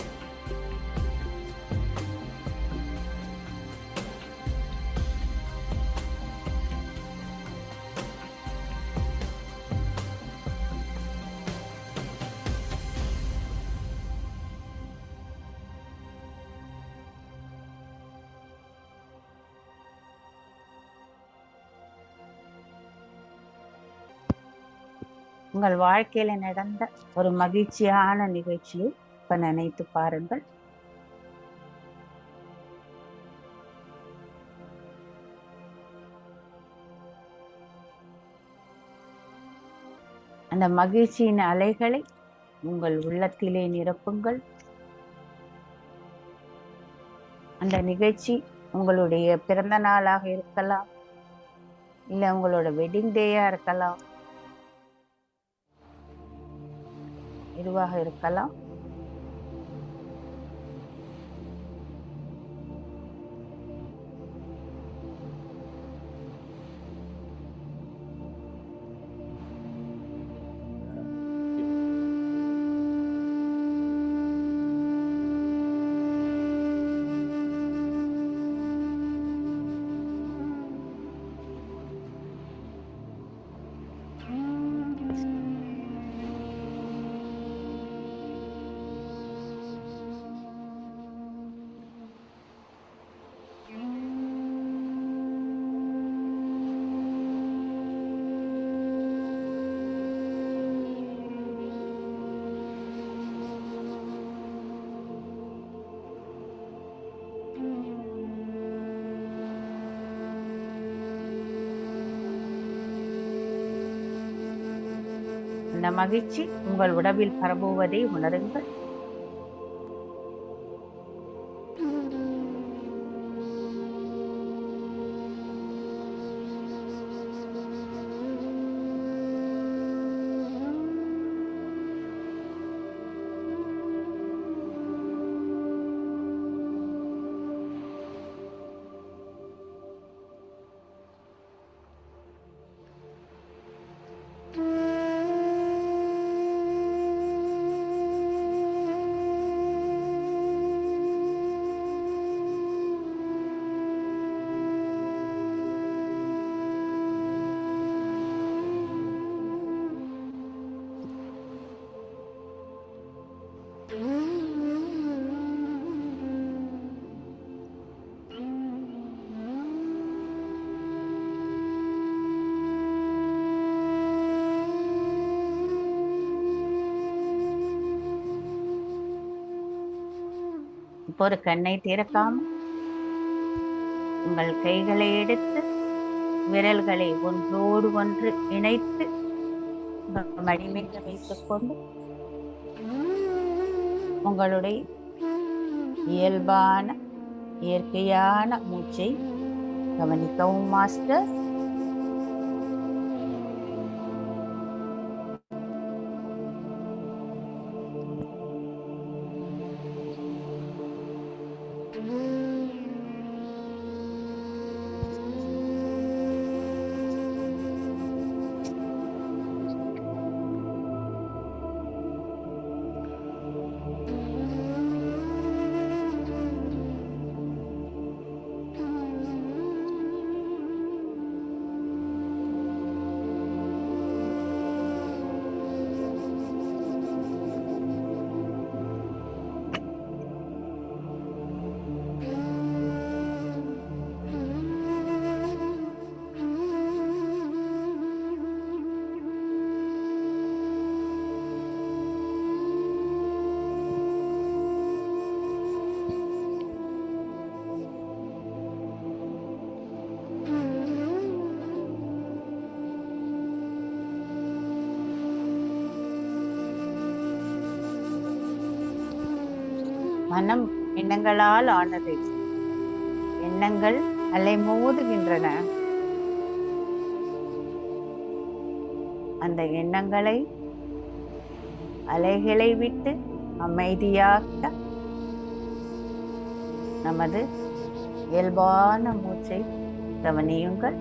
உங்கள் வாழ்க்கையில நடந்த ஒரு மகிழ்ச்சியான நிகழ்ச்சியை இப்ப நினைத்து பாருங்கள். அந்த மகிழ்ச்சியின் அலைகளை உங்கள் உள்ளத்திலே நிரப்புங்கள். அந்த நிகழ்ச்சி உங்களுடைய பிறந்த நாளாக இருக்கலாம், இல்ல உங்களோட வெட்டிங் டேயா இருக்கலாம், எதுவாக இருக்கலாம். அந்த மகிழ்ச்சி உங்கள் உடம்பில் பரவுவதை உணருங்கள். இப்போ ஒரு கண்ணை திறக்காம உங்கள் கைகளை எடுத்து விரல்களை ஒன்றோடு ஒன்று இணைத்து மடிமேல் வைத்துக் கொண்டு உங்களுடைய இயல்பான இயற்கையான மூச்சை கவனிக்கவும் மாஸ்டர். மனம் எண்ணங்களால் ஆனது. எண்ணங்கள் அலைமோதுகின்றன. அந்த எண்ணங்களை அலைகளை விட்டு அமைதியாக்க நமது இயல்பான மூச்சை கவனியுங்கள்.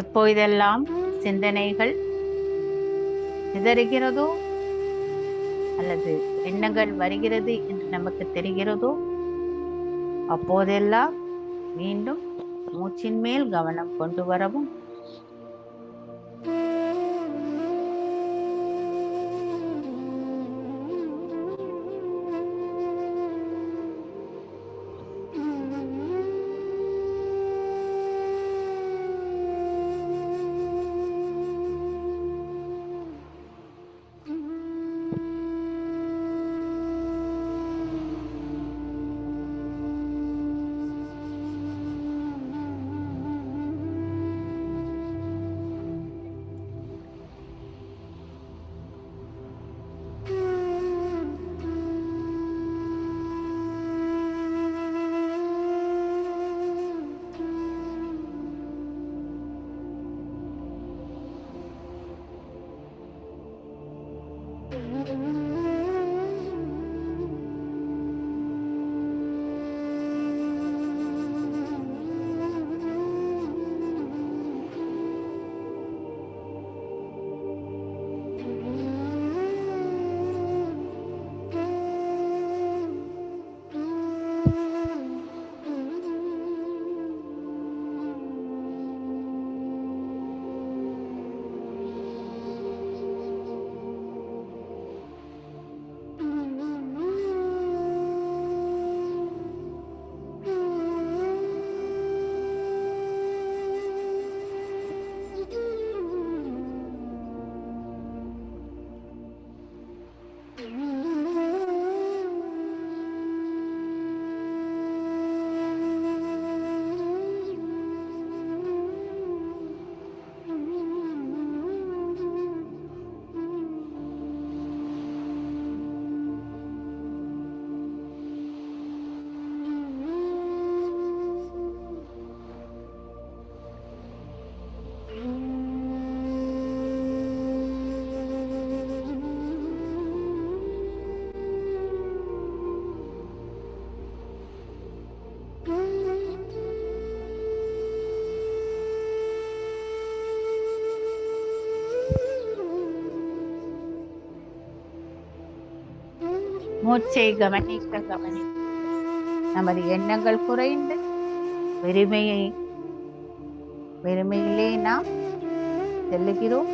எப்போதெல்லாம் சிந்தனைகள் சிதறுகிறதோ அல்லது எண்ணங்கள் வருகிறது என்று நமக்கு தெரிகிறதோ அப்போதெல்லாம் மீண்டும் மூச்சின் மேல் கவனம் கொண்டு வரவும், மூச்சை கவனிக்க கவனிக்க நமது எண்ணங்கள் குறைந்து வெறுமையிலே நாம் செல்லுகிறோம்.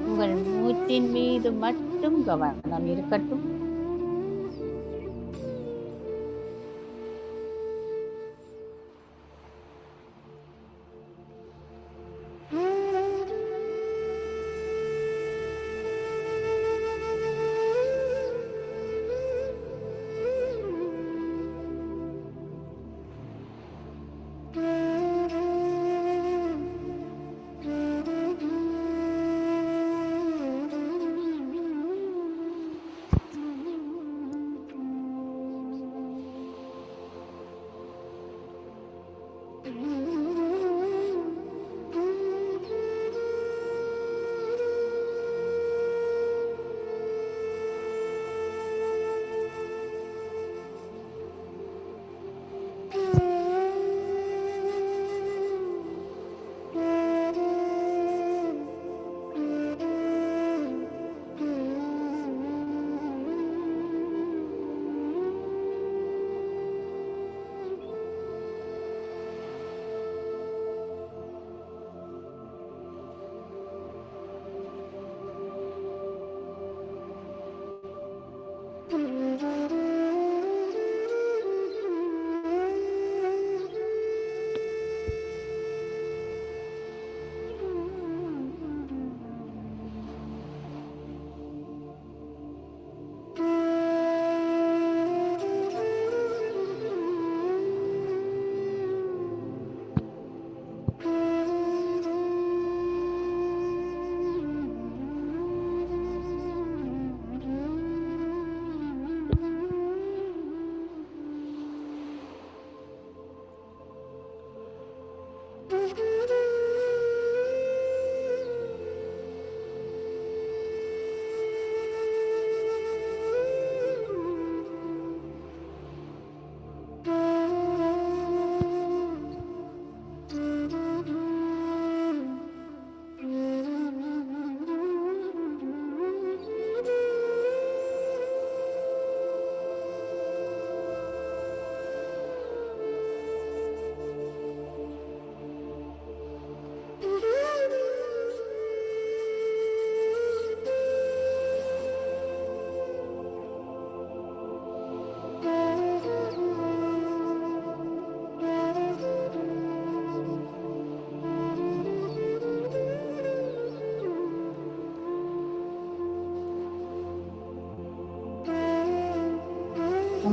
உங்கள் மூச்சின் மீது மட்டும் கவனம் இருக்கட்டும்.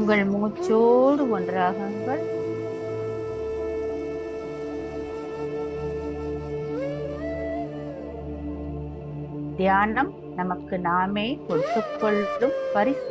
உங்கள் மூச்சோடு ஒன்றாகுங்கள். தியானம் நமக்கு நாமே கொடுத்துக் கொள்ளும் பரிசு.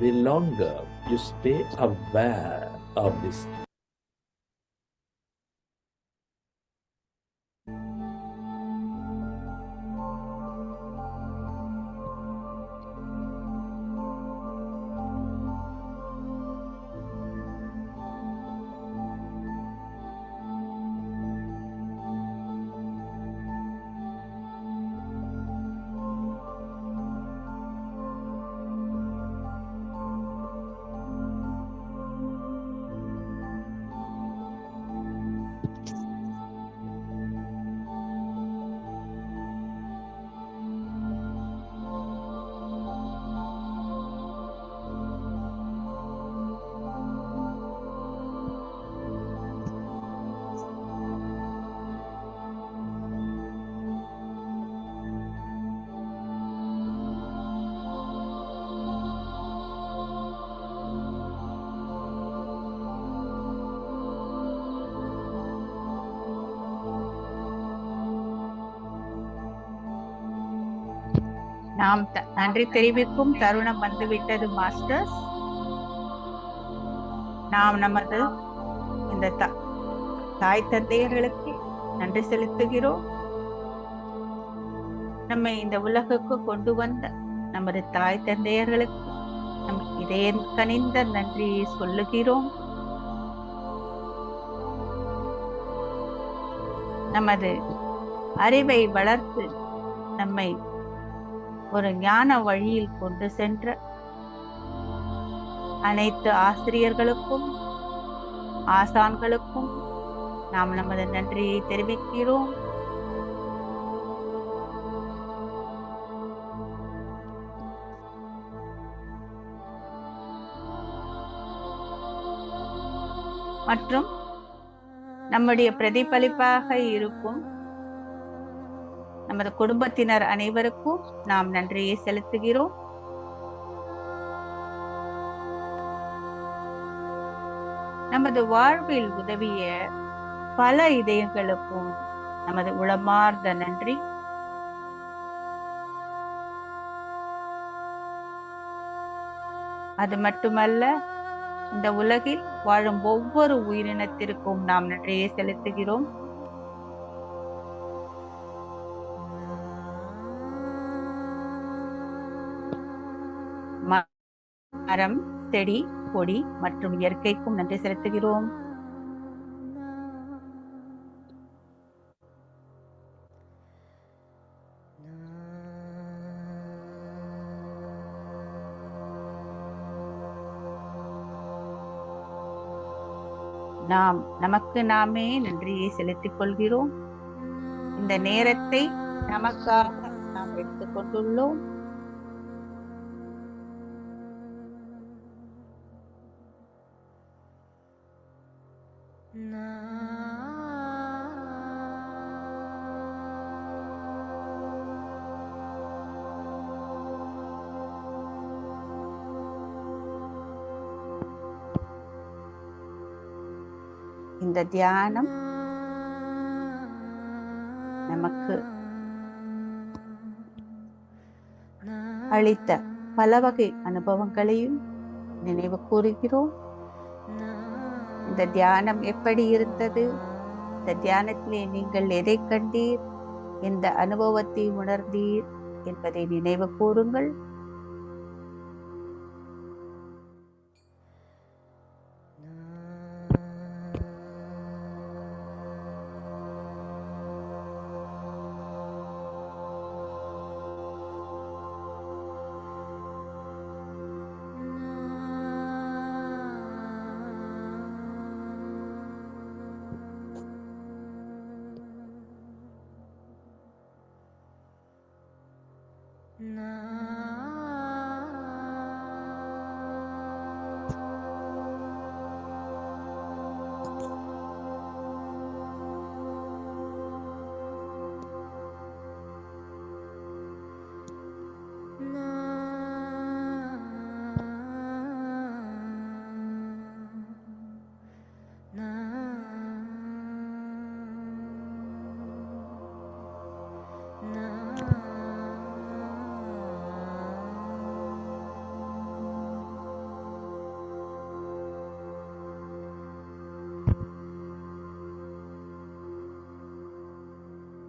the longer you stay aware of this. நாம் நன்றி தெரிவிக்கும் தருணம் வந்துவிட்டது மாஸ்டர்ஸ். நாம் நமது இந்த தாய் தந்தையர்களுக்கு நன்றி செலுத்துகிறோம். நம்மை இந்த உலகுக்கு கொண்டு வந்த நமது தாய் தந்தையர்களுக்கு நம் இதய கனிந்த நன்றியை சொல்லுகிறோம். நமது அறிவை வளர்த்து நம்மை ஒரு ஞான வழியில் கொண்டு சென்ற அனைத்து ஆசிரியர்களுக்கும் ஆசான்களுக்கும் நாம் நமது நன்றியை தெரிவிக்கிறோம். மற்றும் நம்முடைய பிரதிபலிப்பாக இருக்கும் நமது குடும்பத்தினர் அனைவருக்கும் நாம் நன்றியை செலுத்துகிறோம். நமது வாழ்வில் உதவிய பல இதயங்களுக்கும் நமது உளமார்ந்த நன்றி. அது மட்டுமல்ல, இந்த உலகில் வாழும் ஒவ்வொரு உயிரினத்திற்கும் நாம் நன்றியை செலுத்துகிறோம். மரம், செடி, கொடி மற்றும் இயற்கைக்கும் நன்றி செலுத்துகிறோம். நாம் நமக்கு நாமே நன்றியை செலுத்திக் கொள்கிறோம். இந்த நேரத்தை நமக்காக நாம் எடுத்துக் கொண்டுள்ளோம். இந்த தியானம் நமக்கு அளித்த பல வகை அனுபவங்களையும் நினைவு கூறுகிறோம். இந்த தியானம் எப்படி இருந்தது? இந்த தியானத்திலே நீங்கள் எதை கண்டீர்? எந்த அனுபவத்தை உணர்ந்தீர் என்பதை நினைவு கூறுங்கள். Na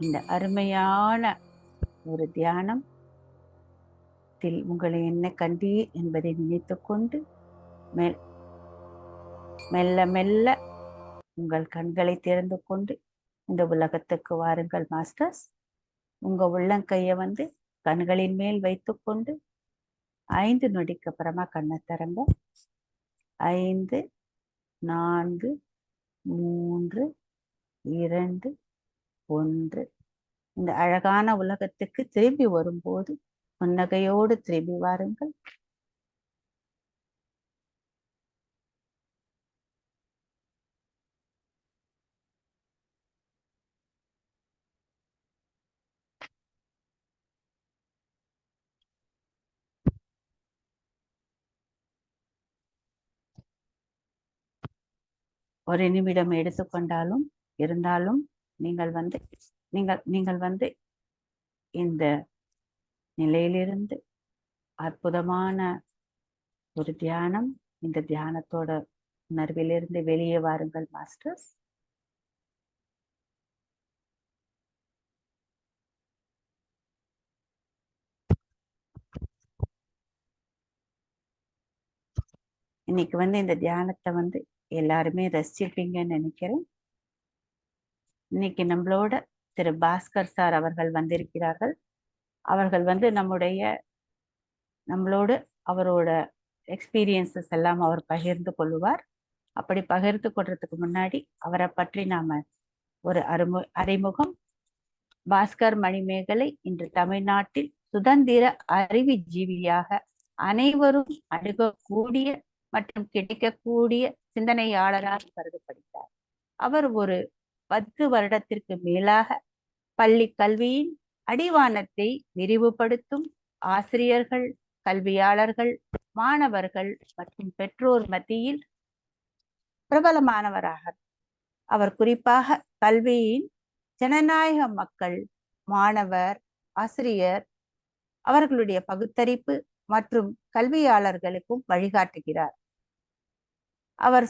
இந்த அருமையான ஒரு தியானம் உங்களை என்ன கண்டீர் என்பதை நினைத்து கொண்டு மெல்ல மெல்ல உங்கள் கண்களை திறந்து கொண்டு இந்த உலகத்துக்கு வாருங்கள் மாஸ்டர்ஸ். உங்க உள்ளங்கையை கண்களின் மேல் வைத்து கொண்டு 5 நொடிக்கு அப்புறமா கண்ணை திறங்க. 5, 4, 3, 2, 1. இந்த அழகான உலகத்துக்கு திரும்பி வரும்போது புன்னகையோடு திரும்பி வாருங்கள். ஒரு நிமிடம் எடுத்துக்கொண்டாலும் இருந்தாலும் நீங்கள் இந்த நிலையிலிருந்து அற்புதமான ஒரு தியானம், இந்த தியானத்தோட உணர்விலிருந்து வெளியே வாருங்கள் மாஸ்டர்ஸ். இன்னைக்கு இந்த தியானத்தை எல்லாருமே ரசிச்சிருப்பீங்கன்னு நினைக்கிறேன். இன்னைக்கு நம்மளோட திரு பாஸ்கர் சார் அவர்கள் வந்திருக்கிறார்கள். அவர்கள் நம்மளோடு அவரோட எக்ஸ்பீரியன்சஸ் எல்லாம் அவர் பகிர்ந்து கொள்ளுவார். அப்படி பகிர்ந்து கொள்றதுக்கு முன்னாடி அவரை பற்றி நாம ஒரு அறிமுகம். பாஸ்கர் மணிமேகலை இன்று தமிழ்நாட்டில் சுதந்திர அறிவுஜீவியாக அனைவரும் அணுகக்கூடிய மற்றும் கிடைக்கக்கூடிய சிந்தனையாளராக கருதப்படுகிறார். அவர் ஒரு 10 வருடத்திற்கு மேலாக பள்ளி கல்வியின் அடிவானத்தை விரிவுபடுத்தும் ஆசிரியர்கள், கல்வியாளர்கள், மாணவர்கள் மற்றும் பெற்றோர் மத்தியில் பிரபலமானவராக. அவர் குறிப்பாக கல்வியின் ஜனநாயக மக்கள், மாணவர், ஆசிரியர் அவர்களுடைய பகுத்தறிப்பு மற்றும் கல்வியாளர்களுக்கும் வழிகாட்டுகிறார். அவர்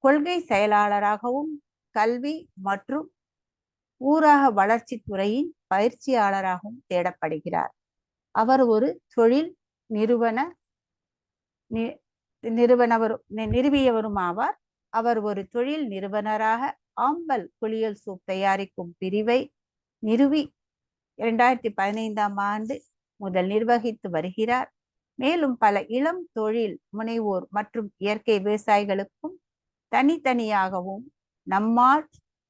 கொள்கை செயலாளராகவும் கல்வி மற்றும் ஊரக வளர்ச்சி துறையின் பயிற்சியாளராகவும் தேடப்படுகிறார். அவர் ஒரு தொழில் நிறுவியவரும் ஆவார். அவர் ஒரு தொழில் நிறுவனராக ஆம்பல் குளியல் சூப் தயாரிக்கும் பிரிவை நிறுவி 2015ஆம் ஆண்டு முதல் நிர்வகித்து வருகிறார். மேலும் பல இளம் தொழில் முனைவோர் மற்றும் இயற்கை விவசாயிகளுக்கும் தனித்தனியாகவும்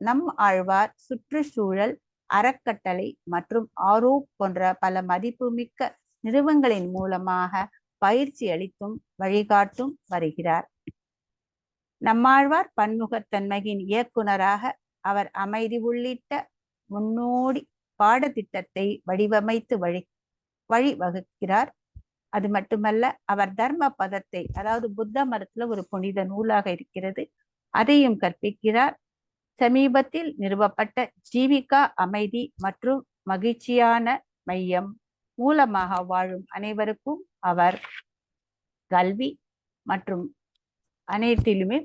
நம் ஆழ்வார் சுற்றுச்சூழல் அறக்கட்டளை மற்றும் ஆரோப் போன்ற பல மதிப்புமிக்க நிறுவனங்களின் மூலமாக பயிற்சி அளித்தும் வழிகாட்டும் வருகிறார். நம்மாழ்வார் பன்முகத்தன்மையின் இயக்குனராக அவர் அமைதி உள்ளிட்ட முன்னோடி பாடத்திட்டத்தை வடிவமைத்து வழிவகுக்கிறார். அது மட்டுமல்ல, அவர் தர்ம பதத்தை, அதாவது புத்த மதத்துல ஒரு புனித நூலாக இருக்கிறது, அதையும் கற்பிக்கிறார். சமீபத்தில் நிறுவப்பட்ட ஜீவிகா அமைதி மற்றும் மகிழ்ச்சியான மையம் மூலமாக வாழும் அனைவருக்கும் அவர் கல்வி மற்றும் அனைத்திலுமே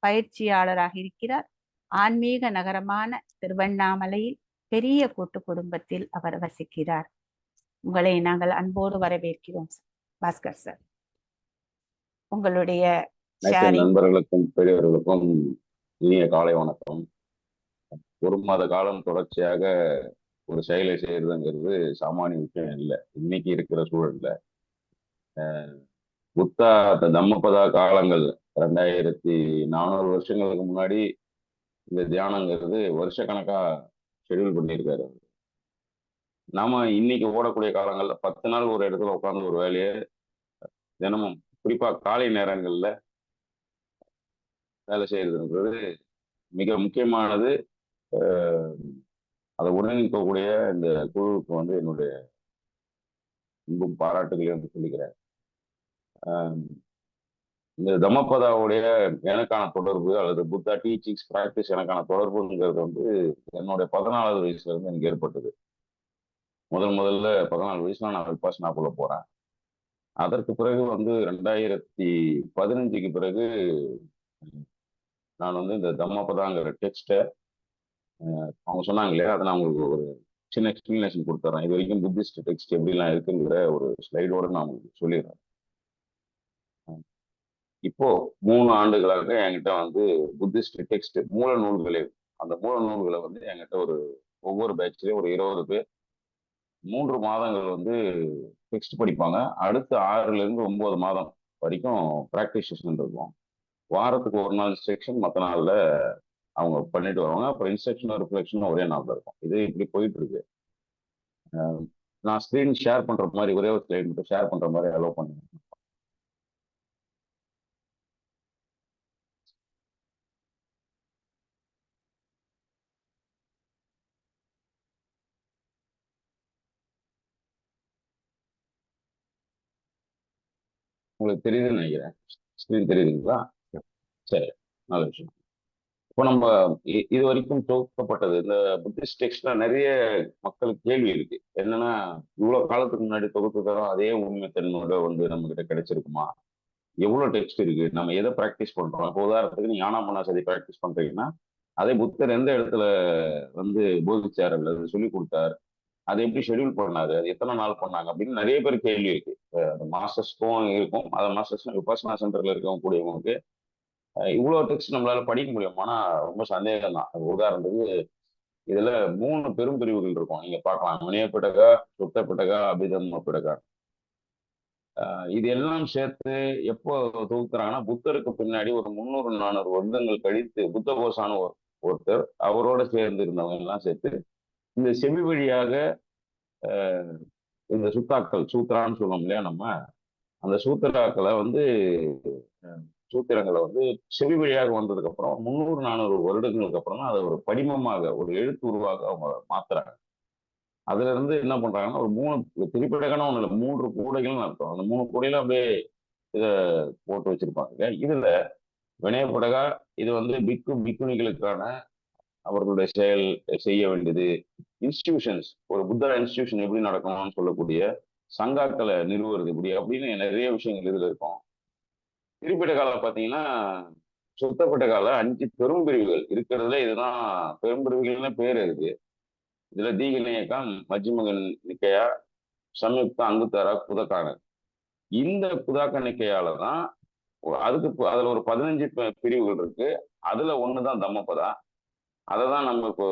பயிற்சியாளராக இருக்கிறார். ஆன்மீக நகரமான திருவண்ணாமலையில் பெரிய கூட்டு குடும்பத்தில் அவர் வசிக்கிறார். உங்களை நாங்கள் அன்போடு வரவேற்கிறோம் பாஸ்கர் சார். உங்களுடைய நண்பர்களுக்கும் பெரியவர்களுக்கும் இனிய காலை வணக்கம். 1 மாத காலம் தொடர்ச்சியாக ஒரு செயலை செய்யறதுங்கிறது சாமானிய விஷயம் இல்லை. இன்னைக்கு இருக்கிற சூழல்ல புத்தா தம்மபதா காலங்கள் 2400 வருஷங்களுக்கு முன்னாடி இந்த தியானங்கிறது வருஷ கணக்கா ஷெடியூல் பண்ணியிருக்காரு. நாம இன்னைக்கு ஓடக்கூடிய காலங்கள்ல 10 நாள் ஒரு இடத்துல உட்கார்ந்து ஒரு வேலையை தினமும் குறிப்பா காலை நேரங்கள்ல வேலை செய்யறதுன்றது மிக முக்கியமானது. அதை உடனிருக்கக்கூடிய இந்த குழுவுக்கு என்னுடைய அன்பும் பாராட்டுகளையும் சொல்லிக்கிறேன். இந்த தம்மபதாவுடைய எனக்கான தொடர்பு அல்லது புத்தா டீச்சிங்ஸ் பிராக்டிஸ் எனக்கான தொடர்புங்கிறது என்னுடைய 14வது வயசுல இருந்து எனக்கு ஏற்பட்டது. முதல்ல 14 வயசுல நான் விபாசனாக்குள்ள போறேன். அதற்கு பிறகு 2015க்கு பிறகு நான் இந்த தம்மபதாங்கிற டெக்ஸ்டை அவங்க சொன்னாங்க இல்லையா, அதை நான் உங்களுக்கு ஒரு சின்ன எக்ஸ்பிளனேஷன் கொடுத்துறேன். இது வரைக்கும் புத்திஸ்ட் டெக்ஸ்ட் எப்படிலாம் இருக்குங்கிற ஒரு ஸ்லைடோட நான் உங்களுக்கு சொல்லிடுறேன். இப்போ 3 ஆண்டுகளாக என்கிட்ட வந்து புத்திஸ்ட் டெக்ஸ்ட் மூல நூல்களே, அந்த மூல நூல்களை வந்து என்கிட்ட ஒவ்வொரு பேட்ச்லயும் ஒரு 20 பேர் 3 மாதங்கள் வந்து டெக்ஸ்ட் படிப்பாங்க. அடுத்து 6ல இருந்து 9 மாதம் வரைக்கும் ப்ராக்டிஸ் செஷன் இருக்கும். வாரத்துக்கு ஒரு நாள் இன்ஸ்ட்ரக்ஷன், மற்ற நாள்ல அவங்க பண்ணிட்டு வருவாங்க. அப்புறம் இன்ஸ்ட்ரக்ஷனும் ரிஃப்ளெக்ஷனும் ஒரே நாள்ல இருக்கும். இது இப்படி போயிட்டு இருக்கு. நான் ஸ்க்ரீன் ஷேர் பண்ற மாதிரி ஒரே ஒரு ஸ்லைட் மட்டும் ஷேர் பண்ற மாதிரி அலோவ் பண்ணுங்க. உங்களுக்கு தெரியுதுன்னு நினைக்கிறேன். ஸ்க்ரீன் தெரியுதுங்களா? சரி, நல்ல விஷயம். இப்போ நம்ம இது வரைக்கும் தொகுக்கப்பட்டது இந்த புத்திஸ்ட் டெக்ஸ்ட்ல நிறைய மக்களுக்கு கேள்வி இருக்கு. என்னன்னா, இவ்வளவு காலத்துக்கு முன்னாடி தொகுத்து தரோம், அதே உண்மைத்தன்மையோட வந்து நம்ம கிட்ட கிடைச்சிருக்குமா? எவ்வளவு டெக்ஸ்ட் இருக்கு, நம்ம எதை ப்ராக்டிஸ் பண்றோம்? இப்போ உதாரணத்துக்கு நீங்க ஆனாபானாசதி ப்ராக்டிஸ் பண்றீங்கன்னா, அதே புத்தர் எந்த இடத்துல வந்து போதிச்சார் அல்லது சொல்லி கொடுத்தார், அதை எப்படி ஷெட்யூல் பண்ணாரு, அது எத்தனை நாள் பண்ணாங்க அப்படின்னு நிறைய பேர் கேள்வி இருக்கு. அந்த மாஸ்டர்ஸ்க்கும் இருக்கும், அதை மாஸ்டர்ஸ் விபாசனா சென்டர்ல இருக்கவங்க கூடியவங்களுக்கு இவ்வளவு டெக்ஸ்ட் நம்மளால படிக்க முடியுமானா ரொம்ப சந்தேகம் தான். உதாரணத்துக்கு இதுல 3 பெரும் பிரிவுகள் இருக்கும், நீங்க பார்க்கலாம். வினய பிடகா, சுத்த பிடகா, அபிதம்ம பிடகா. இது எல்லாம் சேர்த்து எப்போ தொகுக்கிறாங்கன்னா, புத்தருக்கு பின்னாடி ஒரு 300-400 வருடங்கள் கழித்து புத்த கோசான ஒருத்தர், அவரோட சேர்ந்து இருந்தவங்க எல்லாம் சேர்த்து இந்த செவி வழியாக இந்த சுத்தாக்கள், சூத்திரான்னு சொல்லுவோம் இல்லையா நம்ம, அந்த சூத்திராக்களை வந்து சூத்திரங்களை வந்து செவி வழியாக வந்ததுக்கு அப்புறம் 300-400 வருடங்களுக்கு அப்புறம் தான் அதை ஒரு படிமமாக, ஒரு எழுத்து உருவாக அவங்க மாத்துறாங்க. அதுல இருந்து என்ன பண்றாங்கன்னா, ஒரு 3 திரிபிடகம்னு ஒண்ணு இல்லை, 3 கூடைகள்னு அர்த்தம். அந்த 3 கூடையில அப்படியே இதை போட்டு வச்சிருப்பாங்க. இதுல வினயப்படகா, இது வந்து பிக்குனிகளுக்கான அவர்களுடைய செயல் செய்ய வேண்டியது, இன்ஸ்டிடியூஷன்ஸ், ஒரு புத்தா இன்ஸ்டிடியூஷன் எப்படி நடக்கணும்னு சொல்லக்கூடிய சங்காக்களை நிறுவுறது இப்படி அப்படின்னு நிறைய விஷயங்கள் இதுல இருக்கும். திரிபிடகால பாத்தீங்கன்னா, சுத்தப்பட்ட கால 5 பெரும் பிரிவுகள் இருக்கிறதுல இதுதான் பெரும் பிரிவுகள்னு பேர் இருக்கு. இதுல தீகநேயக்கம், மஜ்ஜிமகன் நிக்கையா, சம்யுக்த அங்குத்தாரா, குதக்கான. இந்த குதாக்க நிக்கையால தான் அதுல ஒரு 15 பிரிவுகள் இருக்கு. அதுல ஒண்ணுதான் தம்மபதா. அதை தான் நம்ம இப்போ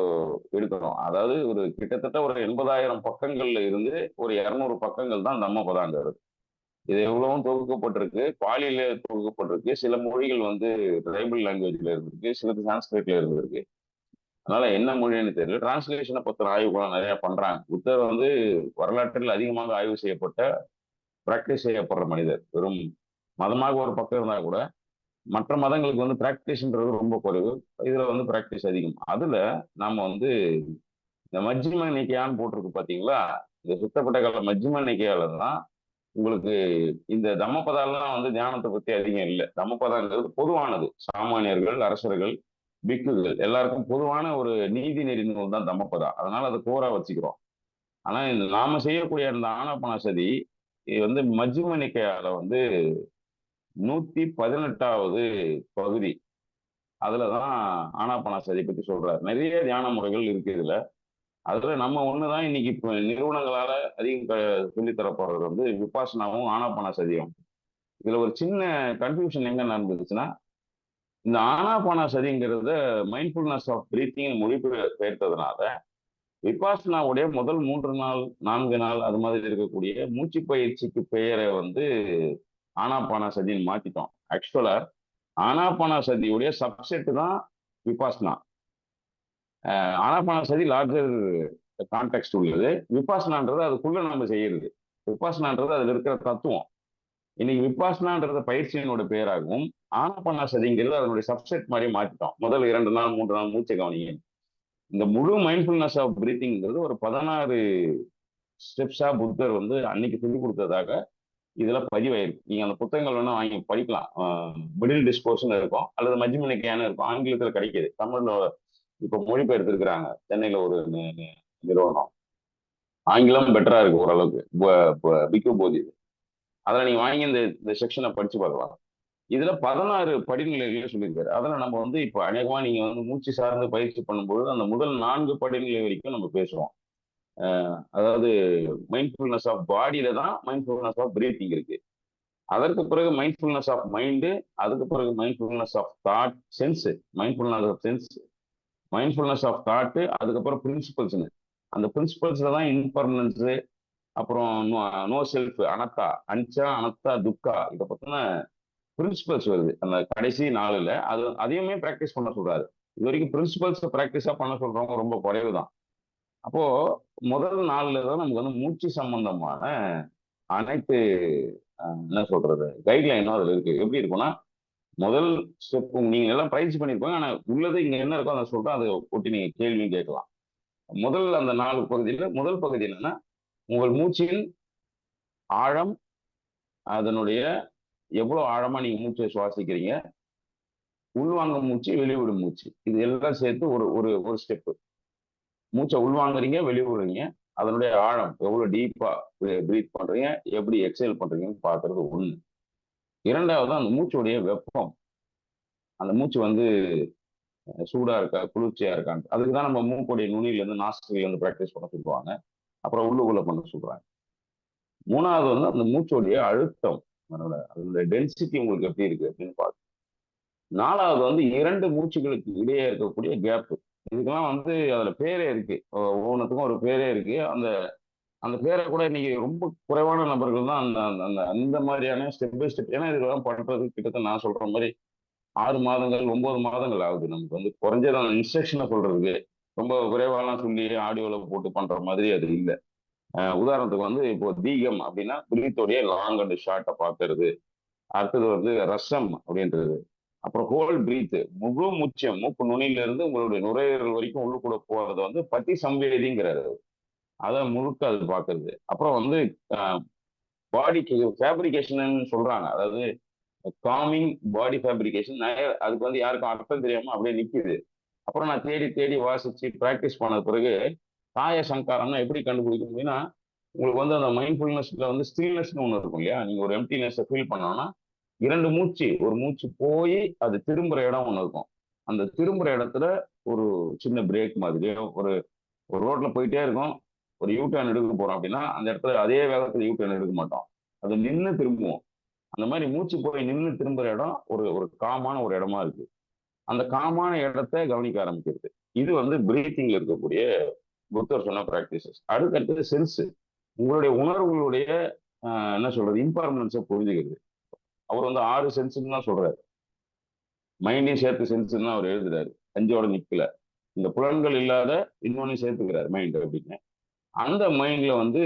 எடுக்கிறோம். அதாவது ஒரு கிட்டத்தட்ட ஒரு 80,000 பக்கங்கள்ல இருந்து ஒரு 200 பக்கங்கள் தான் தம்மபதாங்கிறது. இது எவ்வளவும் தொகுக்கப்பட்டிருக்கு, பாலியில தொகுக்கப்பட்டிருக்கு. சில மொழிகள் வந்து ட்ரைபல் லாங்குவேஜ்ல இருந்திருக்கு, சிலது சான்ஸ்கிரிட்ல இருந்திருக்கு. அதனால என்ன மொழின்னு தெரியல. டிரான்ஸ்லேஷனை பத்தின ஆய்வுகள்லாம் நிறைய பண்றாங்க. புத்தர் வந்து வரலாற்றில் அதிகமாக ஆய்வு செய்யப்பட்ட, பிராக்டிஸ் செய்யப்படுற மனிதர். வெறும் மதமாக ஒரு பக்கம் இருந்தா கூட மற்ற மதங்களுக்கு வந்து பிராக்டிஸ்ன்றது ரொம்ப குறைவு, இதுல வந்து பிராக்டிஸ் அதிகம். அதுல நாம வந்து இந்த மஜ்ஜிம நிக்கையான்னு போட்டிருக்கு பாத்தீங்களா, இந்த சுத்தப்பட்ட கால மஜ்ஜிம நிக்கையால தான் உங்களுக்கு இந்த தம்மபதாலாம் வந்து தியானத்தை பத்தி அதிகம் இல்லை. தம்மபதாங்கிறது பொதுவானது, சாமானியர்கள், அரசர்கள், பிக்குகள் எல்லாருக்கும் பொதுவான ஒரு நீதி நெறி நூல் தான் தம்மபதா. அதனால அதை கோரா வச்சுக்கிறோம். ஆனா இந்த நாம செய்யக்கூடிய அந்த ஆனாபானசதி இது வந்து மஜ்ஜிம நிக்கையால வந்து 118வது பகுதி. அதுலதான் ஆனாபானசதி பத்தி சொல்றாரு. நிறைய தியான முறைகள் இருக்கு இதுல. அதுல நம்ம ஒண்ணுதான் இன்னைக்கு இப்ப நிறுவனங்களால அதிகம் சொல்லித்தரப்படுறது வந்து விபாசனாவும் ஆனாபானசதியும். இதுல ஒரு சின்ன கன்ஃபியூஷன் எங்க நடந்துச்சுன்னா, இந்த ஆனாபானசதிங்கிறத மைண்ட்ஃபுல்னஸ் ஆஃப் பிரீத்திங் மொழிபெயர்த்ததுனால விபாசனாவுடைய முதல் 3 நாள் 4 நாள் அது மாதிரி இருக்கக்கூடிய மூச்சு பயிற்சிக்கு பெயரை வந்து ஆனாபானசதின்னு மாத்திட்டோம். ஆக்சுவலா ஆனாபானசதியுடைய சப்செட் தான் விபாசனா. ஆனாபானசதி லார்ஜர் கான்டெக்ட் உள்ளது, விபாசனான்றது அதுக்குள்ள நம்ம செய்யறது. விபாசனான்றது அதுல இருக்கிற தத்துவம். இன்னைக்கு விபாசனான்றத பயிற்சியினோட பேராகவும், ஆனாபானசதிங்கிறது அதனுடைய சப்செட் மாதிரி மாற்றிட்டோம். முதல் 2 நாள் 3 நாள் மூச்சை கவனிங்க. இந்த முழு மைண்ட்ஃபுல்னஸ் ஆஃப் பிரீத்திங்கிறது ஒரு 16 ஸ்டெப்ஸா புத்தர் வந்து அன்னைக்கு சொல்லிக் கொடுத்ததாக இதுல பதிவாயிருக்கு. நீங்க அந்த புத்தகங்கள் வேணா வாங்கி படிக்கலாம். மிடில் டிஸ்கோர்ஸ்னு இருக்கும், அல்லது மஜ்ஜிம நிக்கையான்னு இருக்கும். ஆங்கிலத்துல கிடைக்குது, தமிழ்ல இப்ப மொழிபெயர்த்திருக்கிறாங்க. சென்னையில ஒரு நிறுவனம். ஆங்கிலம் பெட்டரா இருக்கு ஓரளவுக்கு, பிக்கு போதி. அதில் நீங்க வாங்கி இந்த செக்ஷனை படிச்சு பார்க்கலாம். இதுல 16 படிநிலைகளை சொல்லியிருக்காரு. அதுல நம்ம வந்து இப்ப அநேகமா நீங்க வந்து மூச்சு சார்ந்து பயிற்சி பண்ணும்போது அந்த முதல் 4 படிநிலை வரைக்கும் நம்ம பேசுவோம். அதாவது மைண்ட்ஃபுல்னஸ் ஆஃப் பாடியில தான் மைண்ட்ஃபுல்னஸ் ஆஃப் பிரீத்திங் இருக்கு. அதற்கு பிறகு மைண்ட்ஃபுல்னஸ் ஆஃப் மைண்டு, அதுக்கு பிறகு mindfulness of thought sense, mindfulness of sense, mindfulness of thought, அதுக்கப்புறம் பிரின்சிபல்ஸ். அந்த பிரின்சிபல்ஸ்ல தான் இம்பர்மனன்ஸ், அப்புறம் நோ செல்ஃப், அனத்தா, அனிச்சா, அனத்தா, துக்கா, இதை பத்தின பிரின்சிபல்ஸ் வருது அந்த கடைசி நாளில். அதையுமே ப்ராக்டிஸ் பண்ண சொல்றாரு. இது வரைக்கும் பிரின்சிபல்ஸ் ப்ராக்டிஸா பண்ண சொல்றவங்க ரொம்ப குறைவு தான். அப்போ முதல் நாள்ல தான் நமக்கு வந்து மூச்சு சம்பந்தமான அனைத்து என்ன சொல்றது கைட்லைனும் அதுல இருக்கு. எப்படி இருக்கும்னா, முதல் ஸ்டெப் நீங்க எல்லாம் பயிற்சி பண்ணிருப்பாங்க, ஆனா உள்ளது இங்க என்ன இருக்கோ அதை சொல்றேன், அதை ஒட்டி நீங்க கேள்வியும் கேட்கலாம். முதல் அந்த 4 பகுதியில முதல் பகுதி என்னன்னா, உங்கள் மூச்சின் ஆழம், அதனுடைய எவ்வளவு ஆழமா நீங்க மூச்சை சுவாசிக்கிறீங்க, உள்வாங்கும் மூச்சு, வெளிவிடும் மூச்சு, இது எல்லாம் சேர்த்து ஒரு ஒரு ஒரு ஸ்டெப். மூச்சை உள்வாங்குறீங்க, வெளிவிடுறீங்க, அதனுடைய ஆழம் எவ்வளவு டீப்பா பிரீத் பண்றீங்க, எப்படி எக்ஸைல் பண்றீங்கன்னு பாக்குறது ஒண்ணு. இரண்டாவது அந்த மூச்சுடைய வெப்பம், அந்த மூச்சு வந்து சூடா இருக்கா குளிர்ச்சியா இருக்கான்னு அதுக்குதான் நம்ம மூக்குடைய நுனியில இருந்து நாஸ்டில இருந்து ப்ராக்டிஸ் பண்ண சொல்லுவாங்க. அப்புறம் உள்ளுக்குள்ள பண்ண சொல்றாங்க. மூணாவது வந்து அந்த மூச்சுடைய அழுத்தம், அதனுடைய டென்சிட்டி உங்களுக்கு எப்படி இருக்கு அப்படின்னு பார்க்க. நாலாவது வந்து 2 மூச்சுகளுக்கு இடையே இருக்கக்கூடிய கேப். இதுக்கெல்லாம் வந்து அதுல பேரே இருக்கு, ஒவ்வொன்றுத்துக்கும் ஒரு பேரே இருக்கு. அந்த அந்த பேரை கூட இன்னைக்கு ரொம்ப குறைவான நபர்கள் தான் அந்த அந்த அந்த மாதிரியான ஸ்டெப் பை ஸ்டெப். ஏன்னா இதெல்லாம் பண்றது கிட்டத்தட்ட நான் சொல்ற மாதிரி 6 மாதங்கள் 9 மாதங்கள் ஆகுது நமக்கு வந்து குறைஞ்சது அந்த இன்ஸ்ட்ரக்ஷனை சொல்றதுக்கு. ரொம்ப விரைவாலாம் சொல்லி ஆடியோல போட்டு பண்ற மாதிரி அது இல்லை. உதாரணத்துக்கு வந்து இப்போ தீகம் அப்படின்னா பிரீத்தோடைய லாங் அண்ட் ஷார்ட்டை பார்க்கறது. அடுத்தது வந்து ரசம் அப்படின்றது. அப்புறம் ஹோல் பிரீத், முழு மூச்சம் மூக்கு நுனியில இருந்து உங்களுடைய நுரையீரல் வரைக்கும் உள்ளுக்குள்ள போறது வந்து பத்தி சம்பேதிங்கிறாரு. அதை முழுக்க அது பார்க்கறது. அப்புறம் வந்து பாடிக்கு ஃபேப்ரிகேஷன் சொல்றாங்க. அதாவது காமிங் பாடி ஃபேப்ரிகேஷன். அதுக்கு வந்து யாருக்கும் அர்த்தம் தெரியாம அப்படியே நிக்குது. அப்புறம் நான் தேடி தேடி வாசிச்சு ப்ராக்டிஸ் பண்ண பிறகு காய சங்காரம்னா எப்படி கண்டுபிடிக்க முடியும்னா, உங்களுக்கு வந்து அந்த மைண்ட்ஃபுல்னஸ்ல வந்து ஸ்டில்னஸ்னு ஒன்று இருக்கும் இல்லையா. நீங்க ஒரு எம்டினஸை ஃபீல் பண்ணோம்னா 2 மூச்சு, ஒரு மூச்சு போய் அது திரும்புற இடம் ஒன்று இருக்கும். அந்த திரும்புற இடத்துல ஒரு சின்ன பிரேக் மாதிரியோ, ஒரு ஒரு ரோட்ல போயிட்டே இருக்கும், ஒரு யூ டர்ன் எடுக்க போறோம் அப்படின்னா அந்த இடத்துல அதே வேகத்துல யூ டர்ன் எடுக்க மாட்டோம், அது நின்று திரும்புவோம். அந்த மாதிரி மூச்சு போய் நின்று திரும்புற இடம் ஒரு ஒரு காமான ஒரு இடமா இருக்கு. அந்த காமான இடத்த கவனிக்க ஆரம்பிக்கிறது. இது வந்து பிரீத்திங்ல இருக்கக்கூடிய புத்தர் சொன்ன பிராக்டிசஸ். அடுத்தது சென்ஸ், உங்களுடைய உணர்வுகளுடைய என்ன சொல்றது இம்பர்மனன்ஸை புரிஞ்சுக்கிறது. அவர் வந்து 6 சென்ஸ்ன்னு தான் சொல்றாரு. மைண்டையும் சேர்த்து சென்ஸ்ன்னு தான் அவர் எழுதுறாரு. 5ஓட நிக்கல. இந்த புலன்கள் இல்லாத இன்னொன்னு சேர்த்துக்கிறாரு மைண்ட் அப்படின்னு. அந்த மைண்ட்ல வந்து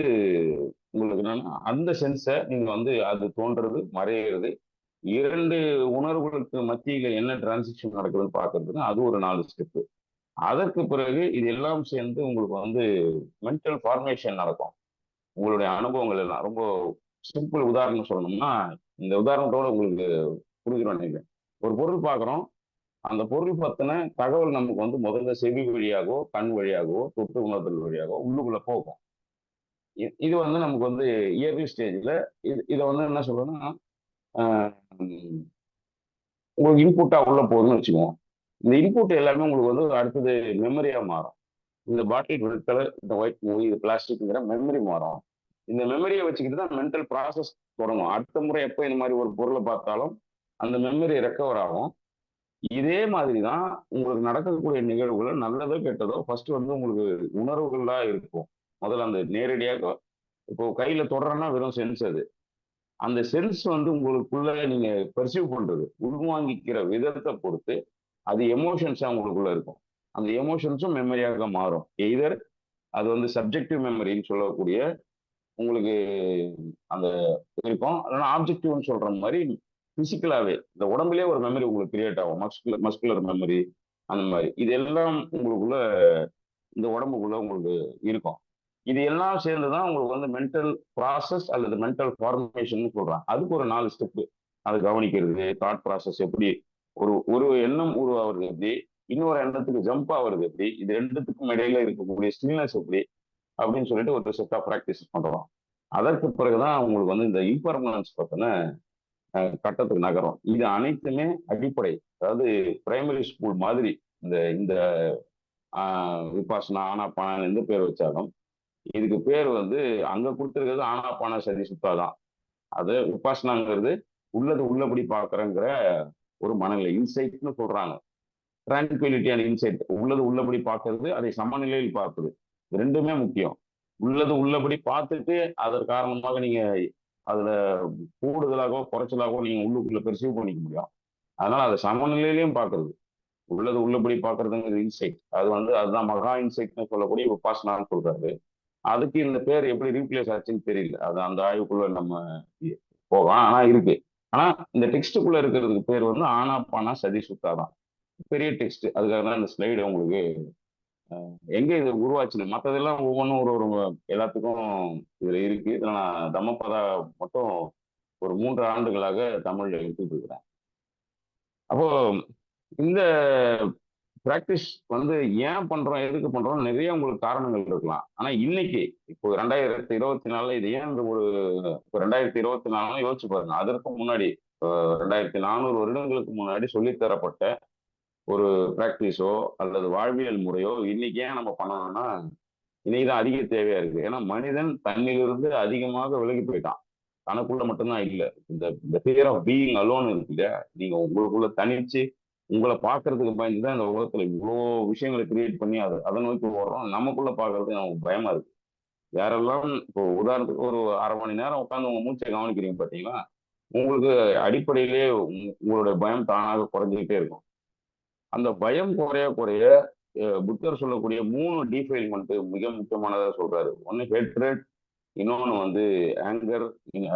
உங்களுக்கு என்னன்னா அந்த சென்ஸை நீங்க வந்து அது தோன்றது மறையிறது, 2 உணர்வுகளுக்கு மத்தியில என்ன டிரான்சிஷன் நடக்குதுன்னு பாக்குறதுன்னு அது ஒரு 4 ஸ்டெப்பு. அதற்கு பிறகு இது எல்லாம் சேர்ந்து உங்களுக்கு வந்து மென்டல் ஃபார்மேஷன் நடக்கும். உங்களுடைய அனுபவங்கள் எல்லாம் ரொம்ப சிம்பிள் உதாரணம் சொல்லணும்னா, இந்த உதாரணத்தோட உங்களுக்கு புரிஞ்சிடும் நினைக்கிறேன். ஒரு பொருள் பார்க்குறோம், அந்த பொருள் பத்தின தகவல் நமக்கு வந்து முதல்ல செவி வழியாகவோ கண் வழியாகவோ தொட்டு உணர்தல் வழியாகவோ உள்ளுக்குள்ள போகும். இது வந்து நமக்கு வந்து இயர்லி ஸ்டேஜ்ல இதை வந்து என்ன சொல்றோம்னா உங்களுக்கு இன்புட்டா உள்ள போகுதுன்னு வச்சுக்குவோம். இந்த இன்புட் எல்லாமே உங்களுக்கு வந்து அடுத்தது மெமரியா மாறும். இந்த பாட்டில் ரெட் கலர், இந்த ஒயிட் மூவி, இது பிளாஸ்டிக்ங்கிற மெமரி மாறும். இந்த மெமரியை வச்சுக்கிட்டு தான் மென்டல் ப்ராசஸ் தொடங்கும். அடுத்த முறை எப்போ இந்த மாதிரி ஒரு பொருளை பார்த்தாலும் அந்த மெமரி ரெக்கவர் ஆகும். இதே மாதிரி தான் உங்களுக்கு நடக்கக்கூடிய நிகழ்வுகள் நல்லதோ கெட்டதோ ஃபர்ஸ்ட் வந்து உங்களுக்கு உணர்வுகளா இருக்கும். முதல்ல அந்த நேரடியாக இப்போ கையில தொடரன்னா வெறும் சென்ஸ் அது. அந்த சென்ஸ் வந்து உங்களுக்குள்ள நீங்க பெர்சீவ் பண்றது உள்வாங்கிக்கிற விதத்தை பொறுத்து அது எமோஷன்ஸா உங்களுக்குள்ள இருக்கும். அந்த எமோஷன்ஸும் மெமரியாக மாறும். எய்தர் அது வந்து சப்ஜெக்டிவ் மெமரின்னு சொல்லக்கூடிய உங்களுக்கு அந்த இருக்கும், இல்லைன்னா ஆப்ஜெக்டிவ்னு சொல்ற மாதிரி பிசிக்கலாவே இந்த உடம்புலேயே ஒரு மெமரி உங்களுக்கு கிரியேட் ஆகும். மஸ்குலர் மெமரி அந்த மாதிரி இது எல்லாம் உங்களுக்குள்ள இந்த உடம்புக்குள்ள உங்களுக்கு இருக்கும். இது எல்லாம் சேர்ந்துதான் உங்களுக்கு வந்து மென்டல் ப்ராசஸ் அல்லது மென்டல் ஃபார்மேஷன் சொல்றாங்க. அதுக்கு ஒரு 4 ஸ்டெப்பு. அதை கவனிக்கிறது, தாட் ப்ராசஸ் எப்படி, ஒரு ஒரு எண்ணம் உருவாகிறது எப்படி, இன்னொரு எண்ணத்துக்கு ஜம்ப் ஆகுறது எப்படி, இது ரெண்டுத்துக்கும் இடையில இருக்கக்கூடிய ஸ்டில்னஸ் எப்படி அப்படின்னு சொல்லிட்டு ஒரு செட் ஆஃப் ப்ராக்டிஸ் பண்றோம். அதற்கு பிறகுதான் உங்களுக்கு வந்து இந்த இம்பர்மனன்ஸ் பத்தின கட்டத்துக்கு நகரும். இது அனைத்துமே அடிப்படை. அதாவது பிரைமரி ஸ்கூல் மாதிரி இந்த இந்த விபாசனா ஆனாபானா எந்த பேர் வச்சாலும் இதுக்கு பேர் வந்து அங்க கொடுத்துருக்கிறது ஆனாபான சதி சுத்தா தான். அது விபாசனாங்கிறது உள்ளது உள்ளபடி பார்க்கறங்கிற ஒரு மனநிலை இன்சைட்னு சொல்றாங்க. டிரான்குவிலிட்டி அண்ட் இன்சைட், உள்ளது உள்ளபடி பார்க்கறது, அதை சமநிலையில் பார்ப்பது, ரெண்டுமே முக்கியம். உள்ளது உள்ளபடி பார்த்துட்டு அதன் காரணமாக நீங்க அதுல கூடுதலாகவோ குறைச்சலாகவோ நீங்க உள்ளுக்குள்ள பெர்சீவ் பண்ணிக்க முடியும். அதனால அதை சமநிலையிலையும் பார்க்கறது, உள்ளது உள்ளபடி பார்க்கறதுங்கிறது இன்சைட். அது வந்து அதுதான் மகா இன்சைட்னு சொல்லக்கூடிய விபாசனான்னு சொல்றாரு. அதுக்கு இந்த பேர் எப்படி ரீப்ளேஸ் ஆச்சுன்னு தெரியல. அது அந்த ஆய்வுக்குள்ள நம்ம போகலாம். ஆனா இருக்கு. ஆனா இந்த டெக்ஸ்டுக்குள்ள இருக்கிறதுக்கு பேர் வந்து ஆனாபானா சதி சுத்தா தான். பெரிய டெக்ஸ்ட். அதுக்காக தான் இந்த ஸ்லைடு உங்களுக்கு எங்க இது உருவாச்சுன்னு. மற்றதெல்லாம் ஒவ்வொன்றும் ஒரு ஒரு எல்லாத்துக்கும் இதுல இருக்கு. இதுல நான் தம்மபதா மட்டும் ஒரு 3 ஆண்டுகளாக தமிழ்ல எடுத்துட்டு இருக்கிறேன். அப்போ இந்த பிராக்டிஸ் வந்து ஏன் பண்றோம், எதுக்கு பண்றோம், நிறைய உங்களுக்கு காரணங்கள் இருக்கலாம். ஆனா இன்னைக்கு இப்போ 2024 இது ஏன் இந்த ஒரு 2024 யோசிச்சு பாருங்க. அதற்கு முன்னாடி 2400 வருடங்களுக்கு முன்னாடி சொல்லித்தரப்பட்ட ஒரு பிராக்டிஸோ அல்லது வாழ்வியல் முறையோ இன்னைக்கு ஏன் நம்ம பண்ணணும்னா இன்னைக்குதான் அதிக தேவையா இருக்கு. ஏன்னா மனிதன் தன்னிலிருந்து அதிகமாக விலகி போயிட்டான். தனக்குள்ள மட்டும்தான் இல்லை. இந்த ஃபியர் ஆஃப் பீயிங் அலோன் இருக்கு இல்லையா, நீங்க உங்களுக்குள்ள தனிச்சு உங்களை பார்க்கறதுக்கு பயந்து தான் இந்த உலகத்துல இவ்வளோ விஷயங்களை கிரியேட் பண்ணி அதை நோக்கி ஓடுறோம். நமக்குள்ள பார்க்கறதுக்கு நமக்கு பயமா இருக்கு. யாரெல்லாம் இப்போ உதாரணத்துக்கு ஒரு அரை மணி நேரம் உட்காந்து உங்க மூச்சை கவனிக்கிறீங்க பார்த்தீங்களா, உங்களுக்கு அடிப்படையிலேயே உங்களுடைய பயம் தானாக குறைஞ்சிக்கிட்டே இருக்கும். அந்த பயம் குறைய குறைய புத்தர் சொல்லக்கூடிய 3 டீஃபைல்மெண்ட் மிக முக்கியமானதா சொல்றாரு. ஒன்னு ஹேட்ரட், இன்னொன்னு வந்து ஆங்கர்,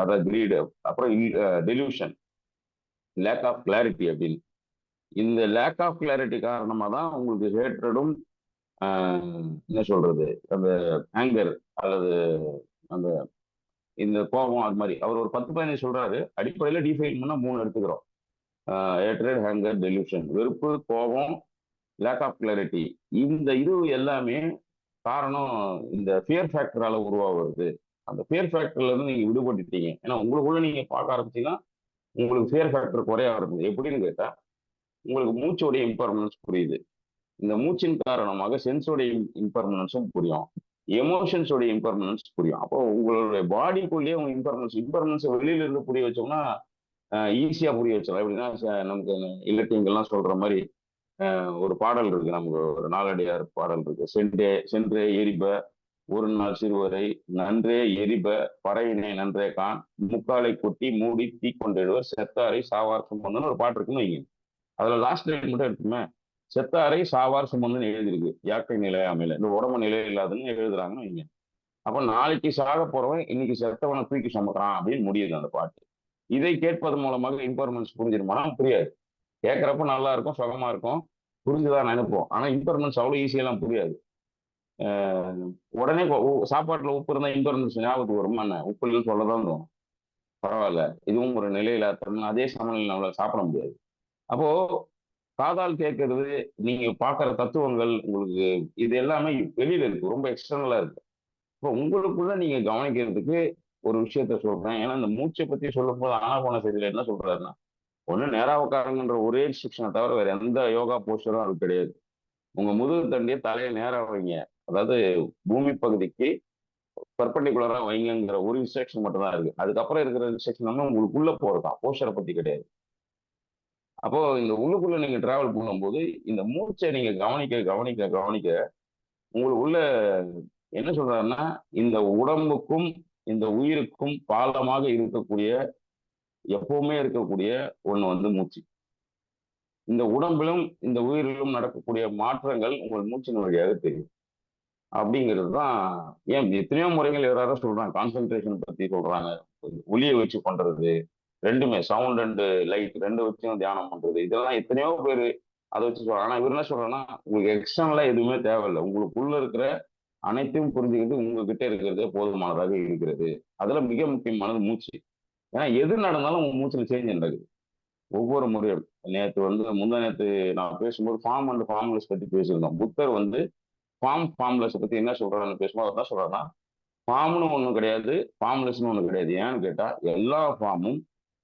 அதாவது கிரீடு, அப்புறம் டெலியூஷன், லேக் ஆஃப் கிளாரிட்டி அப்படின்னு. இந்த லேக் ஆஃப் கிளாரிட்டி காரணமா தான் உங்களுக்கு ஹேட்ரடும் என்ன சொல்றது அந்த ஆங்கர் அல்லது அந்த இந்த கோபம் அது மாதிரி அவர் ஒரு 10-15 சொல்றாரு. அடிப்படையில டிஃபைன் பண்ணா 3 எடுத்துக்கிறோம். Hatred, anger, delusion. வெறுப்பு, கோபம், லேக் ஆஃப் கிளாரிட்டி. இந்த இது எல்லாமே காரணம் இந்த ஃபியர் ஃபேக்டரால உருவாகிறது. அந்த ஃபியர் ஃபேக்டர்ல இருந்து நீங்க விடுபட்டுட்டீங்க. ஏன்னா உங்களுக்குள்ள நீங்க பார்க்க ஆரம்பிச்சீங்கன்னா உங்களுக்கு ஃபியர் ஃபேக்டர் குறைய ஆரம்பிச்சு. எப்படின்னு கேட்டா உங்களுக்கு மூச்சோடைய இம்பர்மனன்ஸ் புரியுது. இந்த மூச்சின் காரணமாக சென்ஸோடைய இம்பர்மனன்ஸும் புரியும், எமோஷன்ஸோடைய இம்பர்மனன்ஸ் புரியும். அப்போ உங்களுடைய பாடிக்குள்ளேயே உங்க இம்பர்மனன்ஸ் வெளியில இருந்து புரிய வச்சோம்னா ஈஸியா புரிய வச்சிடலாம். எப்படின்னா நமக்கு இலக்கியங்கள்லாம் சொல்ற மாதிரி ஒரு பாடல் இருக்கு, நமக்கு ஒரு நாலடியார் பாடல் இருக்கு. சென்றே எரிப ஒரு நாள் சிறுவரை நன்றே எரிப பறையினை நன்றே கான் முக்காலை கொட்டி மூடி தீ கொண்டிடுவர் செத்தாரை சாவார் சுமந்துன்னு ஒரு பாட்டு இருக்குன்னு வைங்க. அதுல லாஸ்ட் லைன் மட்டும் எடுத்துமே, செத்தாரை சாவார் சுமந்துன்னு எழுதிருக்கு. யாக்கை நிலையாமையில இந்த உடம்பு நிலை இல்லாதுன்னு எழுதுறாங்கன்னு வைங்க. அப்ப நாளைக்கு சாக போறவன் இன்னைக்கு செத்தவனை தூக்கி சுமக்கிறான் அப்படின்னு முடியுது அந்த பாட்டு. இதை கேட்பது மூலமாக இம்பர்மன்ஸ் புரிஞ்சிருமானா புரியாது. கேட்கறப்ப நல்லா இருக்கும், சுகமா இருக்கும், புரிஞ்சுதான் நினைப்போம். ஆனா இம்பர்மன்ஸ் அவ்வளவு ஈஸியெல்லாம் புரியாது. உடனே சாப்பாட்டுல உப்பு இருந்தா இம்பர்மன்ஸ் ஞாபகத்துக்கு வருமா என்ன? உப்பு இல்லைன்னு சொல்லதான் தோணும். பரவாயில்ல, இதுவும் ஒரு நிலையில அதே சமநிலையில் நம்மளால சாப்பிட முடியாது. அப்போ காதால் கேட்கறது, நீங்க பார்க்குற தத்துவங்கள், உங்களுக்கு இது எல்லாமே வெளியில இருக்கு, ரொம்ப எக்ஸ்டர்னலா இருக்கு. இப்போ உங்களுக்குள்ள நீங்க கவனிக்கிறதுக்கு ஒரு விஷயத்த சொல்றேன். ஏன்னா இந்த மூச்சை பத்தி சொல்லும் போது ஆனாபான செய்தியில என்ன சொல்றாருன்னா, ஒண்ணு நேரா உட்காருங்கன்ற ஒரே இன்ஸ்ட்ரக்ஷனை தவிர வேற எந்த யோகா போஸ்டரும் அது கிடையாது. உங்க முதுகு தண்டிய தலையை நேரா வைங்க, அதாவது பூமி பகுதிக்கு பர்பண்டிகுலரா வைங்கிற ஒரு இன்ஸ்ட்ரக்ஷன் மட்டும் தான் இருக்கு. அதுக்கப்புறம் இருக்கிற இன்ஸ்ட்ரக்ஷன் வந்து உங்களுக்குள்ள போறதான், போஸ்டரை பத்தி கிடையாது. அப்போ இந்த உள்ளுக்குள்ள நீங்க டிராவல் பண்ணும்போது இந்த மூச்சை நீங்க கவனிக்க கவனிக்க கவனிக்க உங்களுக்கு உள்ள என்ன சொல்றாருன்னா, இந்த உடம்புக்கும் இந்த உயிருக்கும் பாலமாக இருக்கக்கூடிய எப்பவுமே இருக்கக்கூடிய ஒண்ணு வந்து மூச்சு. இந்த உடம்பிலும் இந்த உயிரிலும் நடக்கக்கூடிய மாற்றங்கள் உங்கள் மூச்சின் வழியாக தெரியும். அப்படிங்கிறது தான். ஏன் எத்தனையோ முறைகள் யாராவது சொல்றாங்க, கான்சென்ட்ரேஷன் பத்தி சொல்றாங்க, ஒலியை வச்சு பண்றது, ரெண்டுமே சவுண்ட் அண்ட் லைட் ரெண்டு வச்சும் தியானம் பண்றது, இதெல்லாம் எத்தனையோ பேர் அதை வச்சு சொல்றாங்க. ஆனா இவர் என்ன சொல்றேன்னா, உங்களுக்கு எக்ஸ்டர்னலா எதுவுமே தேவையில்லை, உங்களுக்குள்ள இருக்கிற அனைத்தையும் புரிஞ்சுக்கிட்டு உங்ககிட்ட இருக்கிறதே போதுமானதாக இருக்கிறது. அதுல மிக முக்கியமானது மூச்சு. ஏன்னா எது நடந்தாலும் உங்க மூச்சுல சேஞ்ச் நடக்குது ஒவ்வொரு முறையும். நேற்று வந்து முந்தா நேற்று நான் பேசும்போது ஃபார்ம் அண்ட் ஃபார்ம்லெஸ் பத்தி பேசியிருந்தோம். புத்தர் வந்து ஃபார்ம்லெஸ் பத்தி என்ன சொல்றாருன்னு பேசும்போது அவர் என்ன சொல்றாருன்னா, ஃபார்ம்னு ஒண்ணும் கிடையாது, ஃபார்ம்லெஸ்னு ஒண்ணு கிடையாது. ஏன்னு கேட்டா எல்லா ஃபார்மும்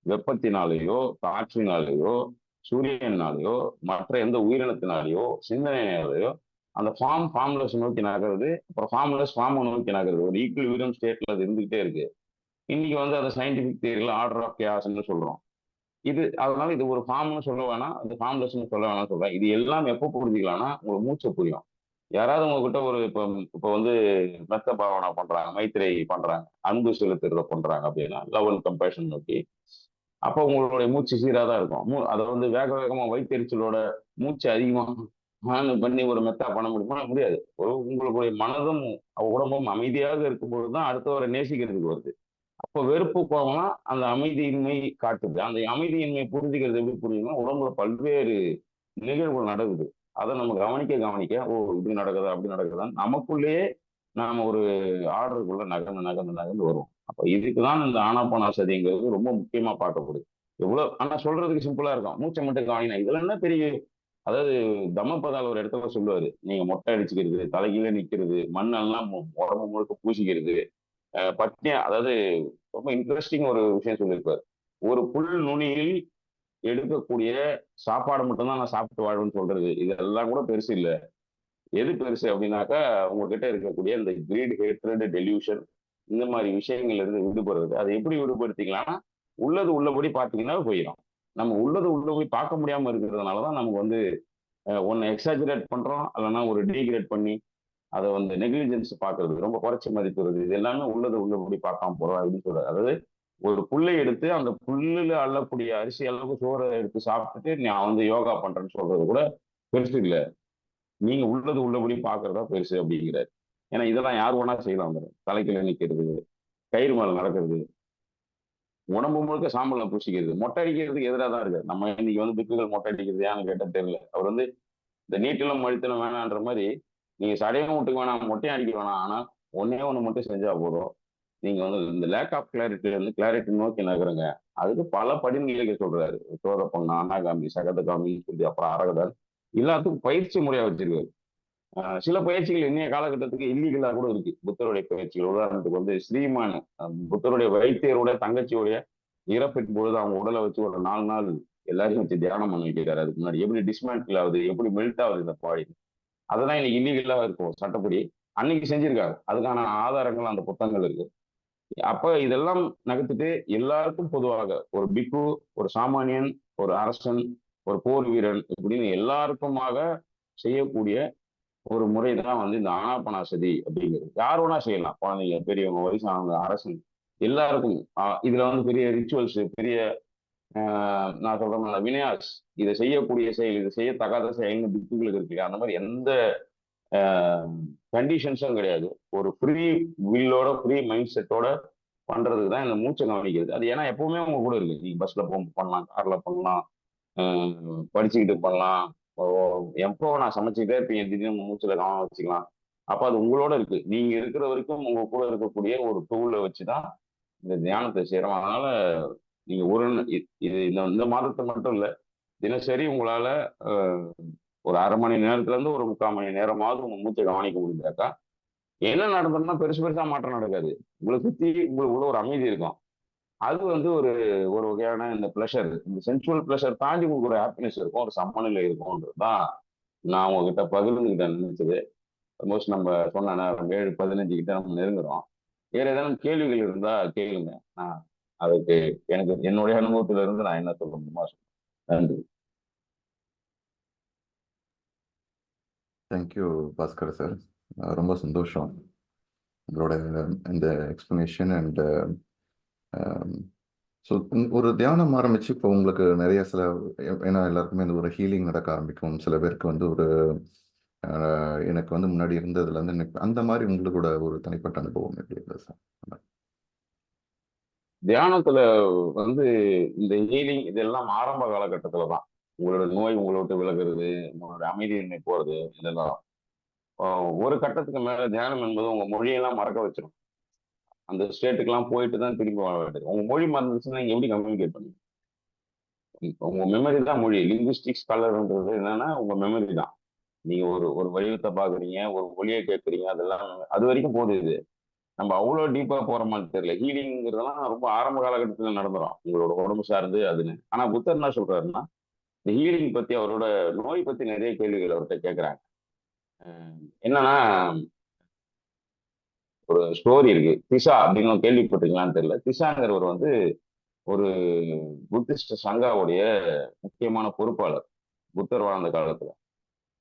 வெப்பத்தினாலேயோ, காற்றினாலேயோ, சூரியனாலேயோ, மற்ற எந்த உயிரினத்தினாலேயோ, சிந்தனையினாலேயோ அந்த ஃபார்ம்லெஸ் நோக்கி நகருது. அப்புறம் ஃபார்மை நோக்கி நகருது. ஒரு ஈக்குலிபிரியம் ஸ்டேட்ல அது இருந்துகிட்டே இருக்கு. இன்னைக்கு வந்து அதை சயின்டிபிக் தியரியில ஆர்டர் ஆஃப் கேஸ்ன்னு சொல்றோம். அதனால இது ஒரு ஃபார்ம்னு சொல்ல வேணாம், இது ஃபார்ம்லெஸ்ன்னு சொல்ல வேணாம் சொல்றேன். இது எல்லாம் எப்போ புரிஞ்சுக்கலாம்னா உங்களுக்கு மூச்சை புரியும். யாராவது உங்ககிட்ட ஒரு இப்போ வந்து மெத்த பாவனா பண்றாங்க, மைத்திரை பண்றாங்க, அன்பு செலுத்துறத பண்றாங்க அப்படின்னா, லவ் அண்ட் கம்பேஷன் நோக்கி, அப்போ உங்களுடைய மூச்சு சீராக தான் இருக்கும். அதை வந்து வேக வேகமா வயிற்றெரிச்சலோட மூச்சு அதிகமா பண்ணி ஒரு மெத்தா பண்ண முடியுமா? முடியாது. உங்களுடைய மனதும் உடம்பும் அமைதியாக இருக்கும்போது தான் அடுத்தவரை நேசிக்கிறதுக்கு வருது. அப்போ வெறுப்பு கோபம்லாம் அந்த அமைதியின்மை காட்டுது. அந்த அமைதியின்மையை புரிஞ்சுக்கிறது எப்படி புரியுதுன்னா, உடம்புல பல்வேறு நிகழ்வுகள் நடக்குது. அதை நம்ம கவனிக்க ஓ இப்படி நடக்குதா அப்படி நடக்குதான்னு நமக்குள்ளேயே நாம ஒரு ஆர்டருக்குள்ள நகர்ந்து வருவோம். அப்ப இதுக்குதான் இந்த ஆனாபானாசதிங்கிறது ரொம்ப முக்கியமா பார்க்கப்படுது. ஆனா சொல்றதுக்கு சிம்பிளா இருக்கும், மூச்சை மட்டும் கவனினா இதுல என்ன பெரிய. அதாவது தம்மப்பதால் ஒரு இடத்துல சொல்லுவாரு, நீங்க மொட்டை அடிச்சுக்கிறது, தலைகீழ நிக்கிறது, மண்ணெல்லாம் உடம்பு முழுக்க பூசிக்கிறது, பட்னியா. அதாவது ரொம்ப இன்ட்ரெஸ்டிங் ஒரு விஷயம் சொல்லியிருப்பாரு. ஒரு புல் நுனியில் எடுக்கக்கூடிய சாப்பாடு மட்டும்தான் நான் சாப்பிட்டு வாழ்வேன்னு சொல்றது, இதெல்லாம் கூட பெருசு இல்லை. எது பெருசு அப்படின்னாக்கா, உங்ககிட்ட இருக்கக்கூடிய இந்த கிரீட், ஹேட்ரட், டெலியூஷன், இந்த மாதிரி விஷயங்கள்ல இருந்து விடுபடுறது. அதை எப்படி விடுபடுத்திக்கலாம்னா, உள்ளது உள்ளபடி பார்த்தீங்கன்னா போயிடும். நம்ம உள்ளது உள்ளபடி பார்க்க முடியாம இருக்கிறதுனாலதான் நமக்கு வந்து ஒன்னு எக்ஸாஜரேட் பண்றோம், இல்லைன்னா ஒரு டீக்ரேட் பண்ணி அதை வந்து நெக்லிஜென்ஸ் பார்க்கறது, ரொம்ப குறைச்சி மதிப்பிடுறது, இது எல்லாமே உள்ளது உள்ளபடி பார்க்காம போறோம் அப்படின்னு சொல்றாரு. அதாவது ஒரு புல்லை எடுத்து அந்த புல்லுல அள்ளக்கூடிய அரிசி அளவுக்கு சோறை எடுத்து சாப்பிட்டுட்டு நான் வந்து யோகா பண்றேன்னு சொல்றது கூட பெருசு இல்லை. நீங்க உள்ளது உள்ளபடி பாக்குறதா பெருசு அப்படிங்கிறாரு. ஏன்னா இதெல்லாம் யார் வேணா செய்யலாம். தலைக்கில நிக்கிறது, கயிறு மேல நடக்கிறது, உடம்பு முழுக்க சாம்பல்ல பூசிக்கிறது, மொட்டை அடிக்கிறதுக்கு எதிராக தான் இருக்கு. நம்ம இன்னைக்கு வந்து பிக்குகள் மொட்டை அடிக்கிறது ஏன்னு கேட்ட தெரியல. அவர் வந்து இந்த நீட்டிலும் மழித்தலும் வேணான்ற மாதிரி, நீங்க சடையும் விட்டுக்க வேணாம், மொட்டையும் அடிக்க வேணாம், ஆனா ஒன்னே ஒண்ணு மட்டும் செஞ்சா போதும். நீங்க வந்து இந்த லேக் ஆஃப் கிளாரிட்டில இருந்து கிளாரிட்டி நோக்கி நகருங்க. அதுக்கு பல படிநிலைக்கு சொல்றாரு. சோத பொண்ணு, அனாகாமி, சகத காமின்னு சொல்லி, அப்புறம் அரகதன், எல்லாத்துக்கும் பயிற்சி முறையா வச்சிருக்காரு. சில பயிற்சிகள் இன்றைய காலகட்டத்துக்கு இல்லீகலா கூட இருக்கு. புத்தருடைய பயிற்சிகள் உதாரணத்துக்கு வந்து ஸ்ரீமான், புத்தருடைய வைத்தியருடைய தங்கச்சியுடைய இறப்பின் பொழுது அவங்க உடலை வச்சு ஒரு 4 நாள் எல்லாரையும் வச்சு தியானம் பண்ண வைக்கிறாரு. அதுக்கு முன்னாடி எப்படி டிஸ்மேண்டில் ஆகுது, எப்படி மெல்ட் ஆகுது இந்த பாடி, அதெல்லாம் இன்னைக்கு இல்லீகலா இருக்கும் சட்டப்படி. அன்னைக்கு செஞ்சிருக்காரு. அதுக்கான ஆதாரங்கள் அந்த புத்தகங்கள் இருக்கு. அப்ப இதெல்லாம் நகர்த்திட்டு எல்லாருக்கும் பொதுவாக ஒரு பிக்கு, ஒரு சாமானியன், ஒரு அரசன், ஒரு போர் வீரன், இப்படின்னு எல்லாருக்குமாக செய்யக்கூடிய ஒரு முறை தான் வந்து இந்த ஆனாபானாசதி அப்படிங்கிறது. யார் வேணா செய்யலாம், குழந்தைங்க, பெரியவங்க, வயசானவங்க, அரசன், எல்லாருக்கும். இதுல வந்து பெரிய ரிச்சுவல்ஸ், பெரிய நான் சொல்றேன் வினயாஸ், இதை செய்யக்கூடிய செயல், இதை செய்யத்தகாத செயல்னு புக்குகளுக்கு இருக்கு. அந்த மாதிரி எந்த கண்டிஷன்ஸும் கிடையாது. ஒரு ஃப்ரீ வில்லோட, ஃப்ரீ மைண்ட் செட்டோட பண்றதுக்கு தான் இந்த மூச்சை கவனிக்கிறது. அது ஏன்னா எப்பவுமே உங்க கூட இருக்கு. நீங்க பஸ்ல பண்ணலாம், கார்ல பண்ணலாம், படிச்சுக்கிட்டு பண்ணலாம், எப்போ நான் சமைச்சுக்கிட்டே இருப்பீங்க, திடீர்னு மூச்சுல கவனம் வச்சுக்கலாம். அப்ப அது உங்களோட இருக்கு. நீங்க இருக்கிற வரைக்கும் உங்க கூட இருக்கக்கூடிய ஒரு டூலை வச்சுதான் இந்த தியானத்தை செய்யறோம். அதனால நீங்க இது இந்த மாதத்தை மட்டும் இல்ல, தினசரி உங்களால ஒரு அரை மணி நேரத்துல இருந்து ஒரு 3/4 மணி நேரமாவது உங்க மூச்சை கவனிக்க முடிஞ்சாக்கா என்ன நடந்ததுன்னா பெருசு பெருசா மாற்றம் நடக்காது. உங்களை சுத்தி உங்களுக்குள்ள ஒரு அமைதி இருக்கும். அது வந்து ஒரு ஒரு வகையான இந்த பிளஷர், இந்த சென்சுவல் பிளஷர் தாண்டி உங்களுக்கு ஒரு ஹாப்பினஸ் இருக்கும், ஒரு சமநிலை இருக்கும்ன்றது தான் நான் உங்ககிட்ட பகிர்ந்துகிட்ட நினைச்சது. ஆல்மோஸ்ட் நம்ம சொன்ன 7:15 கிட்ட நம்ம நெருங்குறோம். வேற ஏதாவது கேள்விகள் இருந்தா கேளுங்க. நான் அதுக்கு எனக்கு என்னுடைய அனுபவத்துல இருந்து நான் என்ன சொல்ல முடியுமா சொல்றேன். நன்றி. Thank you Bhaskar sir. ரொம்ப சந்தோஷம் உங்களோட இந்த எக்ஸ்பிளனேஷன். அண்ட் ஸோ ஒரு தியானம் ஆரம்பிச்சு இப்போ உங்களுக்கு நிறைய ஏன்னா எல்லாருக்குமே இந்த ஒரு ஹீலிங் நடக்க ஆரம்பிக்கும். சில பேருக்கு வந்து ஒரு எனக்கு வந்து முன்னாடி இருந்ததுல இருந்து அந்த மாதிரி உங்களோட ஒரு தனிப்பட்ட அனுபவம் எப்படி இருந்தது சார்? தியானத்துல வந்து இந்த ஹீலிங் இதெல்லாம் ஆரம்ப காலகட்டத்துல தான். உங்களோட நோய் உங்களை விட்டு விலகுறது, உங்களோட அமைதியின்மை போறது, இதெல்லாம் ஒரு கட்டத்துக்கு மேல தியானம் என்பது உங்க மொழியெல்லாம் மறக்க வச்சிடும். அந்த ஸ்டேட்டுக்கெல்லாம் போயிட்டு தான் திரும்பி வாழ வேண்டியது. உங்க மொழி மறந்துச்சுன்னா நீங்க எப்படி கம்யூனிகேட் பண்ணுவீங்க? உங்க மெமரி தான் மொழி. லிங்குவிஸ்டிக்ஸ் கலர்ன்றது என்னன்னா உங்க மெமரி தான். நீங்க ஒரு ஒரு வடிவத்தை பாக்குறீங்க, ஒரு மொழியை கேட்குறீங்க, அதெல்லாம் அது வரைக்கும் போகுது. இது நம்ம அவ்வளோ டீப்பா போறோமான்னு தெரியல. ஹீலிங்கிறதெல்லாம் ரொம்ப ஆரம்ப காலகட்டத்தில் நடந்துரும் உங்களோட உடம்பு சார்ந்து அதுன்னு. ஆனா புத்தர் என்ன சொல்றாருன்னா, இந்த ஹீலிங் பத்தி அவரோட நோய் பத்தி நிறைய கேள்விகள் அவர்கிட்ட கேட்கறாங்க. என்னன்னா, ஒரு ஸ்டோரி இருக்கு. திசா அப்படின்னு கேள்விப்பட்டிருக்கீங்களான்னு தெரியல. திசாங்கிறவர் வந்து ஒரு புத்திஸ்ட் சங்காவுடைய முக்கியமான பொறுப்பாளர் புத்தர் வாழ்ந்த காலத்துல.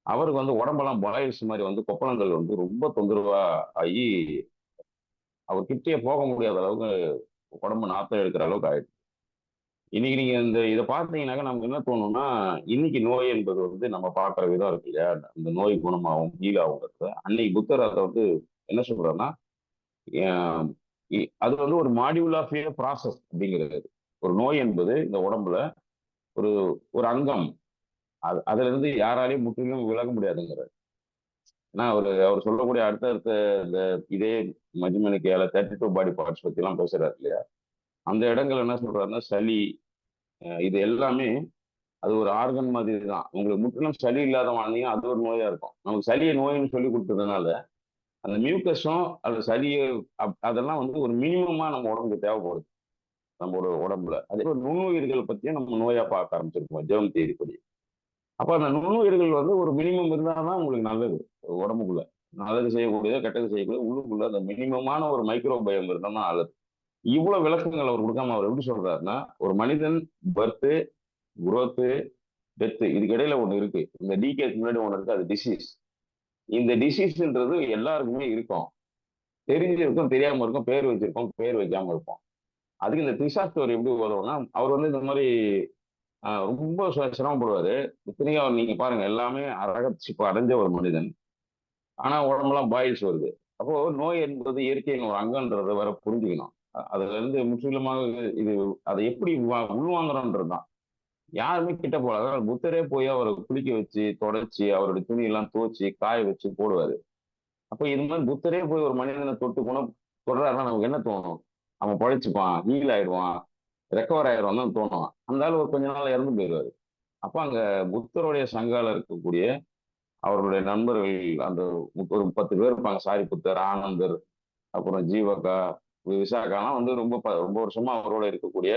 அவருக்கு வந்து உடம்பெல்லாம் பாயில்ஸ் மாதிரி வந்து கொப்பளங்கள் வந்து ரொம்ப தொந்தரவா ஆகி அவர் கிட்டே போக முடியாத அளவுக்கு உடம்பு நாத்தம் எடுக்கிற அளவுக்கு ஆயிடுச்சு. இன்னைக்கு நீங்க இதை பார்த்தீங்கன்னாக்கா நமக்கு என்ன தோணும்னா, இன்னைக்கு நோய் என்பது வந்து நம்ம பார்க்குற விதம் இருக்கு இல்லையா, இந்த நோய் குணமாகும் ஹீல் ஆகுங்கிறது. அன்னைக்கு புத்தர் அதை வந்து என்ன சொல்றாருன்னா, ஆஹ் அது வந்து ஒரு மாடியூல் ஆஃப் ப்ராசஸ் அப்படிங்கிறது. ஒரு நோய் என்பது இந்த உடம்புல ஒரு ஒரு அங்கம். அதுல இருந்து யாராலையும் முற்றிலும் விலக முடியாதுங்கிறார். ஏன்னா அவர் சொல்லக்கூடிய அடுத்தடுத்த இந்த இதே மஜ்மனிக்கையால 32 பாடி பார்ட்ஸ் பத்தி எல்லாம் பேசுறாரு இல்லையா, அந்த இடங்கள் என்ன சொல்றாருன்னா, சளி, இது எல்லாமே அது ஒரு ஆர்கன் மாதிரி தான். உங்களுக்கு முற்றிலும் சளி இல்லாத வாழ்ந்தீங்க அது ஒரு நோயா இருக்கும். நமக்கு சளியை நோயின்னு சொல்லி கொடுத்ததுனால அந்த மியூக்கஸும் அந்த சளியை அதெல்லாம் வந்து ஒரு மினிமமா நம்ம உடம்புக்கு தேவைப்படுது நம்மளோட உடம்புல. அதே ஒரு நுண்ணுயிர்கள் பத்தியும் நம்ம நோயா பார்க்க ஆரம்பிச்சிருக்கோம் ஜெர்ம் தேதிப்படி. அப்ப அந்த நுண்ணுயிர்கள் வந்து ஒரு மினிமம் இருந்தாதான் உங்களுக்கு நல்லது. உடம்புக்குள்ள நல்லது செய்யக்கூடியதோ கெட்டது செய்யக்கூடிய உள்ளுக்குள்ள அந்த மினிமமான ஒரு மைக்ரோபயம் இருந்தால் தான் நல்லது. இவ்வளவு விளக்கங்கள் அவர் கொடுக்காம அவர் எப்படி சொல்றாருன்னா, ஒரு மனிதன் பர்த், குரோத், டெத், இதுக்கு இடையில ஒண்ணு இருக்கு. இந்த டிகேக்கு முன்னாடி ஒண்ணு இருக்கு, அது டிசீஸ். இந்த டிசீஸ்ன்றது எல்லாருக்குமே இருக்கும். தெரிஞ்சிருக்கும், தெரியாம இருக்கும், பேர் வச்சிருக்கோம், பேர் வைக்காம இருப்போம். அதுக்கு இந்த திரிஷா ஸ்டோரி எப்படி உதவும்னா, அவர் வந்து இந்த மாதிரி ரொம்ப சிரமப்படுவாரு. இத்தனையும் அவர் நீங்க பாருங்க எல்லாமே அரகச்சிப்பு அடைஞ்ச ஒரு மனிதன். ஆனா உடம்பெல்லாம் பாயில்ஸ் வருது. அப்போ நோய் என்பது இயற்கையின் ஒரு அங்கன்றதை வர புரிஞ்சுக்கணும். அதுல இருந்து முற்றிலுமாக இது அதை எப்படி உள்வாங்குறோன்றது தான். யாருமே கிட்ட போல. அதனால புத்தரே போய் அவரை குளிக்க வச்சு தொடச்சி அவருடைய துணியெல்லாம் துவச்சி காய வச்சு போடுவாரு. அப்போ இது மாதிரி புத்தரே போய் ஒரு மனிதனை தொட்டு குணம் தொடுறாருன்னா நமக்கு என்ன தோணும்? அவன் பழிச்சுப்பான், ஹீல் ஆயிடுவான், ரெக்கவர் ஆயிடுவான் தான் தோணும். அந்த ஆள் ஒரு கொஞ்ச நாள் இறந்து போயிடுவாரு. அப்ப அங்க புத்தருடைய சங்கால இருக்கக்கூடிய அவருடைய நண்பர்கள் அந்த ஒரு 10 பேர் இருப்பாங்க. சாரி புத்தர், ஆனந்தர், அப்புறம் ஜீவகா, விசாகாலாம் வந்து ரொம்ப வருஷமா அவரோட இருக்கக்கூடிய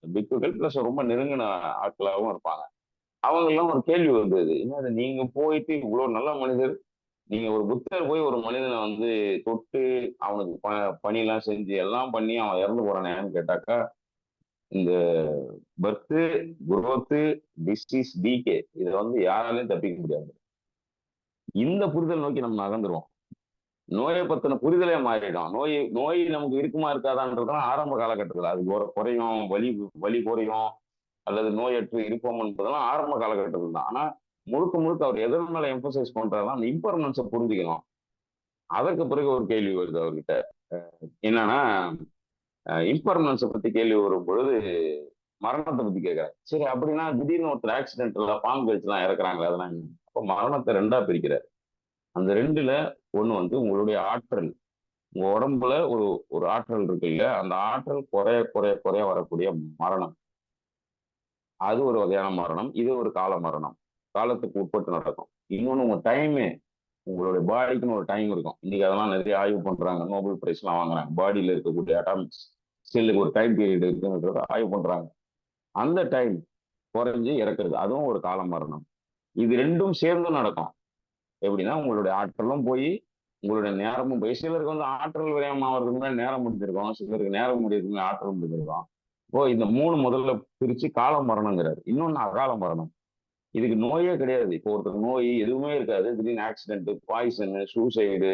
பிக்குகள் பிளஸ் ரொம்ப நெருங்கின ஆட்களாகவும் இருப்பாங்க. அவங்க எல்லாம் ஒரு கேள்வி வந்தது, என்னது நீங்க போயிட்டு இவ்வளவு நல்ல மனிதர், நீங்க ஒரு புத்தர் போய் ஒரு மனிதனை வந்து தொட்டு அவனுக்கு பணியெல்லாம் செஞ்சு எல்லாம் பண்ணி அவன் இறந்து போறானேன்னு கேட்டாக்கா, இந்த பர்த், குரோத், டிசீஸ், டிகே இதை வந்து யாராலையும் தப்பிக்க முடியாது. இந்த புரிதல் நோக்கி நம்ம நகர்ந்துருவோம். நோயை பத்தின புரிதலே மாறிடும். நோய் நோய் நமக்கு இருக்குமா இருக்காதான்றதுலாம் ஆரம்ப காலகட்டத்தில் அது குறையும், வலி வலி குறையும், அல்லது நோயற்று இருப்போம் என்பதெல்லாம் ஆரம்ப காலகட்டத்தில் தான். ஆனா முழுக்க முழுக்க அவர் எதன் மேல எம்பசைஸ் பண்றாருன்னா அந்த இம்பர்மனன்ஸை புரிஞ்சுக்கணும். அதற்கு பிறகு ஒரு கேள்வி வருது அவர்கிட்ட. என்னன்னா, இம்பர்மனன்ஸை பத்தி கேள்வி வரும் பொழுது மரணத்தை பத்தி கேட்கிறாரு. சரி, அப்படின்னா திடீர்னு ஒருத்தர் ஆக்சிடென்ட்ல பாம்பு கழிச்சுலாம் இறக்குறாங்களே அதெல்லாம். அப்போ மரணத்தை 2ஆ பிரிக்கிறார். அந்த 2ல ஒண்ணு வந்து உங்களுடைய ஆற்றல். உங்க உடம்புல ஒரு ஒரு ஆற்றல் இருக்கு இல்ல, அந்த ஆற்றல் குறைய குறைய குறைய வரக்கூடிய மரணம். அது ஒரு வகையான மரணம். இது ஒரு கால மரணம். காலத்துக்கு உட்பட்டு நடக்கும். இன்னொன்னு உங்க டைமே, உங்களுடைய பாடிக்குன்னு ஒரு டைம் இருக்கும். இன்னைக்கு அதெல்லாம் நிறைய ஆய்வு பண்றாங்க, நோபல் பிரைஸ் எல்லாம் வாங்குறாங்க. பாடியில இருக்கக்கூடிய அட்டாமிக்ஸ் செல்லுக்கு ஒரு டைம் பீரியட் இருக்குன்றத ஆய்வு பண்றாங்க. அந்த டைம் குறைஞ்சு இறக்குறது அதுவும் ஒரு கால மரணம். இது 2ம் சேர்ந்து நடக்கும். எப்படின்னா உங்களுடைய ஆற்றலும் போய் உங்களுடைய நேரமும் போய், சிலருக்கு வந்து ஆற்றல் விரயம் ஆகிறதுக்கு முன்னாடி நேரம் முடிஞ்சிருக்கும், சிலருக்கு நேரம் முடியறதுக்கு ஆற்றல் முடிஞ்சிருக்கும். இப்போ இந்த 3 முதல்ல பிரிச்சு கால மரணங்கிறாரு. இன்னொன்னு அகால மரணம். இதுக்கு நோயே கிடையாது. இப்போ ஒருத்தருக்கு நோய் எதுவுமே இருக்காது, திடீர்னு ஆக்சிடென்ட், பாய்சனு, சூசைடு,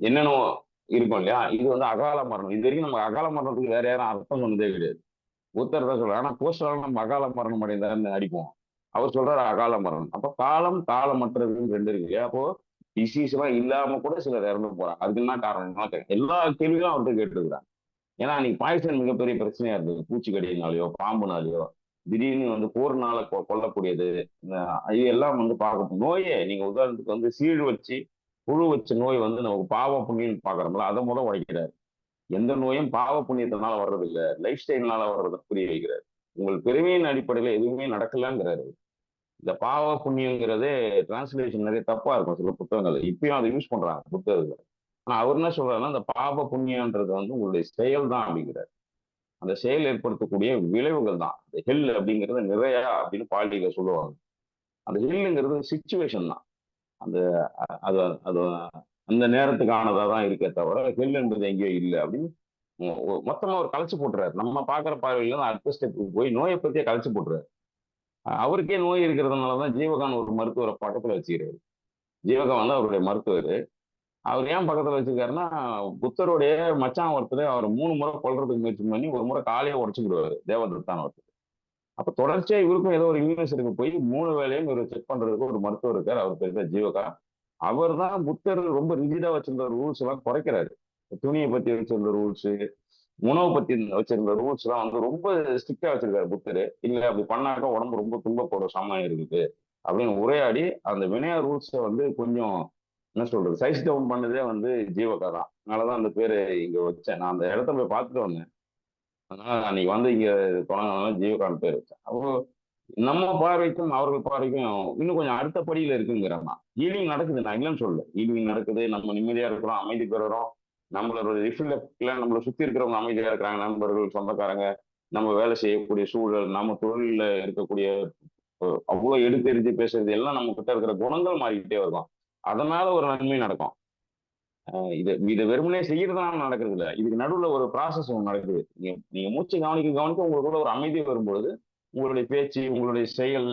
என்னென்ன இருக்கும் இல்லையா, இது வந்து அகால மரணம். இது வரைக்கும் நம்ம அகால மரணத்துக்கு வேற யாரும் அர்த்தம் சொன்னதே கிடையாது. புத்தர் தான் சொல்றாரு. ஆனா போஸ்டர் நம்ம அகால மரணம் அடைந்தாருன்னு அடிப்போம். அவர் சொல்றாரு அகால மரணம். அப்ப காலம் காலமற்றதுன்னு 2 இருக்கு இல்லையா. அப்போ டிசீஸ் எல்லாம் இல்லாம கூட சிலர் இறந்து போறாங்க. அதுக்கு என்ன காரணம்? எல்லா கேள்வியும் அவர்கிட்ட கேட்டுருக்குறாங்க. ஏன்னா அன்னைக்கு பாய்சன் மிகப்பெரிய பிரச்சனையா இருந்தது. பூச்சிக்கடியினாலேயோ பாம்புனாலேயோ திடீர்னு வந்து போர்னால கொல்லக்கூடியது. இது எல்லாம் வந்து பார்க்க நோயே நீங்க உதாரணத்துக்கு வந்து சீழ் வச்சு புழு வச்ச நோய் வந்து நமக்கு பாவ புண்ணியம் பாக்குறோம்ல, அதை உடைக்கிறாரு. எந்த நோயும் பாவ புண்ணியத்தினால வர்றது இல்லை, லைஃப் ஸ்டைல்னால வர்றதை புரிய வைக்கிறாரு. உங்கள் பெருமையின் அடிப்படையில எதுவுமே நடக்கலங்கிறாரு. இந்த பாவ புண்ணியங்கிறதே டிரான்ஸ்லேஷன் நிறைய தப்பா இருக்கும் சில புத்தகங்கள். இப்பயும் அதை யூஸ் பண்றாங்க புத்தகங்கள். ஆனா அவர் என்ன சொல்றாருன்னா, அந்த பாப புண்ணியன்றது வந்து உங்களுடைய செயல் தான் அப்படிங்கிறார். அந்த செயல் ஏற்படுத்தக்கூடிய விளைவுகள் தான். இந்த ஹெல் அப்படிங்கிறது நிறையா அப்படின்னு பாலியில சொல்லுவாங்க. அந்த ஹெல்லுங்கிறது சிச்சுவேஷன் தான். அந்த அது அது அந்த நேரத்துக்கானதா தான் இருக்கே தவிர ஹெல்ன்றது எங்கேயோ இல்லை அப்படின்னு மொத்தமா அவர் கலைச்சு போட்டுறாரு. நம்ம பாக்குற பார்வையில தான் அடுத்த ஸ்டெப்புக்கு போய் நோயை பத்தியே கலைச்சு போட்டுறாரு. அவருக்கே நோய் இருக்கிறதுனாலதான் ஜீவகான் ஒரு மருத்துவரை பக்கத்துல வச்சுக்கிறாரு. ஜீவகான் வந்து அவருடைய மருத்துவர். அவர் ஏன் பக்கத்துல வச்சிருக்காருன்னா, புத்தருடைய மச்சான் ஒருத்தர் அவர் 3 முறை கொல்றதுக்கு முயற்சி பண்ணி ஒரு முறை காலையே உடச்சுக்கிடுவாரு, தேவதத்தான் ஒருத்தர். அப்ப தொடர்ச்சியா இவருக்கும் ஏதோ ஒரு யூனிவர்சிட்டிக்கு போய் 3 வேளையும் இவர் செக் பண்றதுக்கு ஒரு மருத்துவர் இருக்கார். அவர் பேர் தான் ஜீவகா. அவர் தான் புத்தர் ரொம்ப ரிஜிடா வச்சிருந்த ரூல்ஸ் எல்லாம் குறைக்கிறாரு. துணியை பத்தி வச்சிருந்த ரூல்ஸ், உணவு பத்தி வச்சிருந்த ரூல்ஸ் எல்லாம் வந்து ரொம்ப ஸ்ட்ரிக்டா வச்சிருக்காரு புத்தர். இல்ல அப்படி பண்ணாக்க உடம்பு ரொம்ப துன்பப்படும் சமயம் இருக்குது அப்படின்னு உரையாடி அந்த வினய ரூல்ஸை வந்து கொஞ்சம் என்ன சொல்றது சைஸ் டவுன் பண்ணதே வந்து ஜீவகா தான். அதனாலதான் அந்த பேரு இங்க வச்சேன். நான் அந்த இடத்த போய் பார்த்துட்டு வந்தேன். அதனால அன்னைக்கு வந்து இங்க தொடங்கினால ஜீவகான் பேர் வச்சேன். அப்போ நம்ம பார்வைக்கும் அவர்கள் பார்வைக்கும் இன்னும் கொஞ்சம் அடுத்த படியில இருக்குங்கிறேன். ஹீலிங் நடக்குது, நான் இல்லைன்னு சொல்லல. ஹீலிங் நடக்குது, நம்ம நிம்மதியா இருக்கிறோம், அமைதி பெறுறோம். நம்மளோட ரிஃப்ளெக்ட்ல நம்மளை சுத்தி இருக்கிறவங்க அமைதியா இருக்கிறாங்க, நண்பர்கள், சொந்தக்காரங்க, நம்ம வேலை செய்யக்கூடிய சூழல், நம்ம தொழில இருக்கக்கூடிய அவ்வளவு எடுத்து எரிஞ்சு பேசுறது எல்லாம் நம்ம கிட்ட இருக்கிற குணங்கள் மாறிக்கிட்டே இருக்கும். அதனால ஒரு நன்மை நடக்கும். இது இதை வெறுமனே செய்யறதுனால நடக்கிறது இல்லை. இதுக்கு நடுவுல ஒரு ப்ராசஸ் ஒன்று நடக்குது. நீங்க மூச்சு கவனிக்க கவனிக்க உங்களுக்குள்ள ஒரு அமைதி வரும்பொழுது உங்களுடைய பேச்சு, உங்களுடைய செயல்,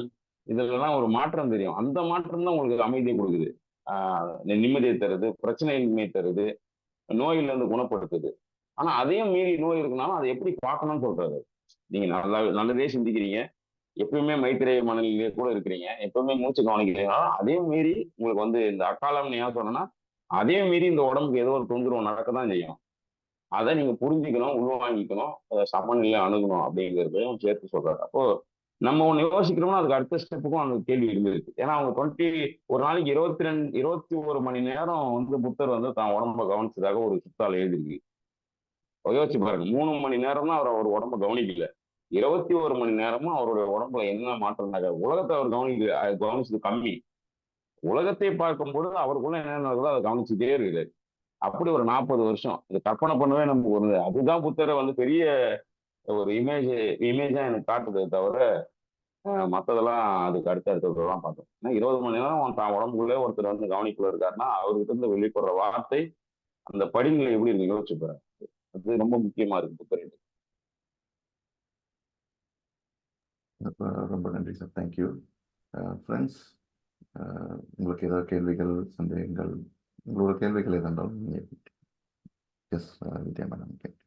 இதெல்லாம் ஒரு மாற்றம் தெரியும். அந்த மாற்றம் தான் உங்களுக்கு அமைதியை கொடுக்குது, நிம்மதியை தருது, பிரச்சனையின்மை தருது, நோயில இருந்து குணப்படுத்துது. ஆனா அதையும் மீறி நோய் இருக்குனாலும் அதை எப்படி பார்க்கணும்னு சொல்றாரு. நீங்க நல்லதே சிந்திக்கிறீங்க, எப்பயுமே மைத்திரேய மனநிலையே கூட இருக்கிறீங்க, எப்பவுமே மூச்சு கவனிக்கிறீங்கன்னா அதே மீறி உங்களுக்கு வந்து இந்த அக்காலம்னு ஏன் சொன்னா அதே மீறி இந்த உடம்புக்கு ஏதோ ஒரு தொந்தரவு நடக்கதான் செய்யும். அதை நீங்க புரிஞ்சுக்கணும், உள்வாங்கிக்கணும், சமநிலையை அணுகணும் அப்படிங்கிறதையும் சேர்த்து சொல்றாரு. அப்போ நம்ம ஒண்ணு யோசிக்கிறோம்னா அதுக்கு அடுத்த ஸ்டெப்புக்கும் அந்த கேள்வி இருந்திருக்கு. ஏன்னா அவங்க ஒரு நாளைக்கு 21 மணி நேரம் வந்து புத்தர் வந்து தான் உடம்ப கவனிச்சதாக ஒரு சுத்தால் எழுதிருக்கு. யோசிச்சு பாருங்க, 3 மணி நேரம் தான் அவர் உடம்ப கவனிக்கல. 21 மணி நேரமும் அவருடைய உடம்புல என்ன மாற்றம் நடக்குது. உலகத்தை அவர் கவனிச்சது கம்மி. உலகத்தை பார்க்கும்போது அவருக்குள்ள என்ன நடக்குதோ அதை கவனிச்சுட்டே இருக்குது. அப்படி ஒரு 40 வருஷம் இது கற்பனை பண்ணவே நமக்கு ஒரு அதுதான் புத்தரை வந்து பெரிய ஒரு இமேஜா எனக்கு காட்டுதே தவிர மற்றதெல்லாம் அதுக்கு அடுத்தடுத்ததெல்லாம் பார்த்தோம். ஏன்னா 20 மணி நேரம் தான் உடம்புக்குள்ளே ஒருத்தர் வந்து கவனிப்புல இருக்காருன்னா அவர்கிட்ட இருந்து வெளிப்படுற வார்த்தை அந்த படிநிலை எப்படி இருக்கு யோசிச்சு பாருங்க. அது ரொம்ப முக்கியமா இருக்கு புத்தர். ரொம்ப நன்றி சார், தேங்க்யூ. ஃப்ரெண்ட்ஸ், உங்களுக்கு ஏதாவது கேள்விகள், சந்தேகங்கள், உங்களோட கேள்விகள் எதாண்டாலும் நீங்கள் எஸ் வித்யா மேடம் கேட்டு.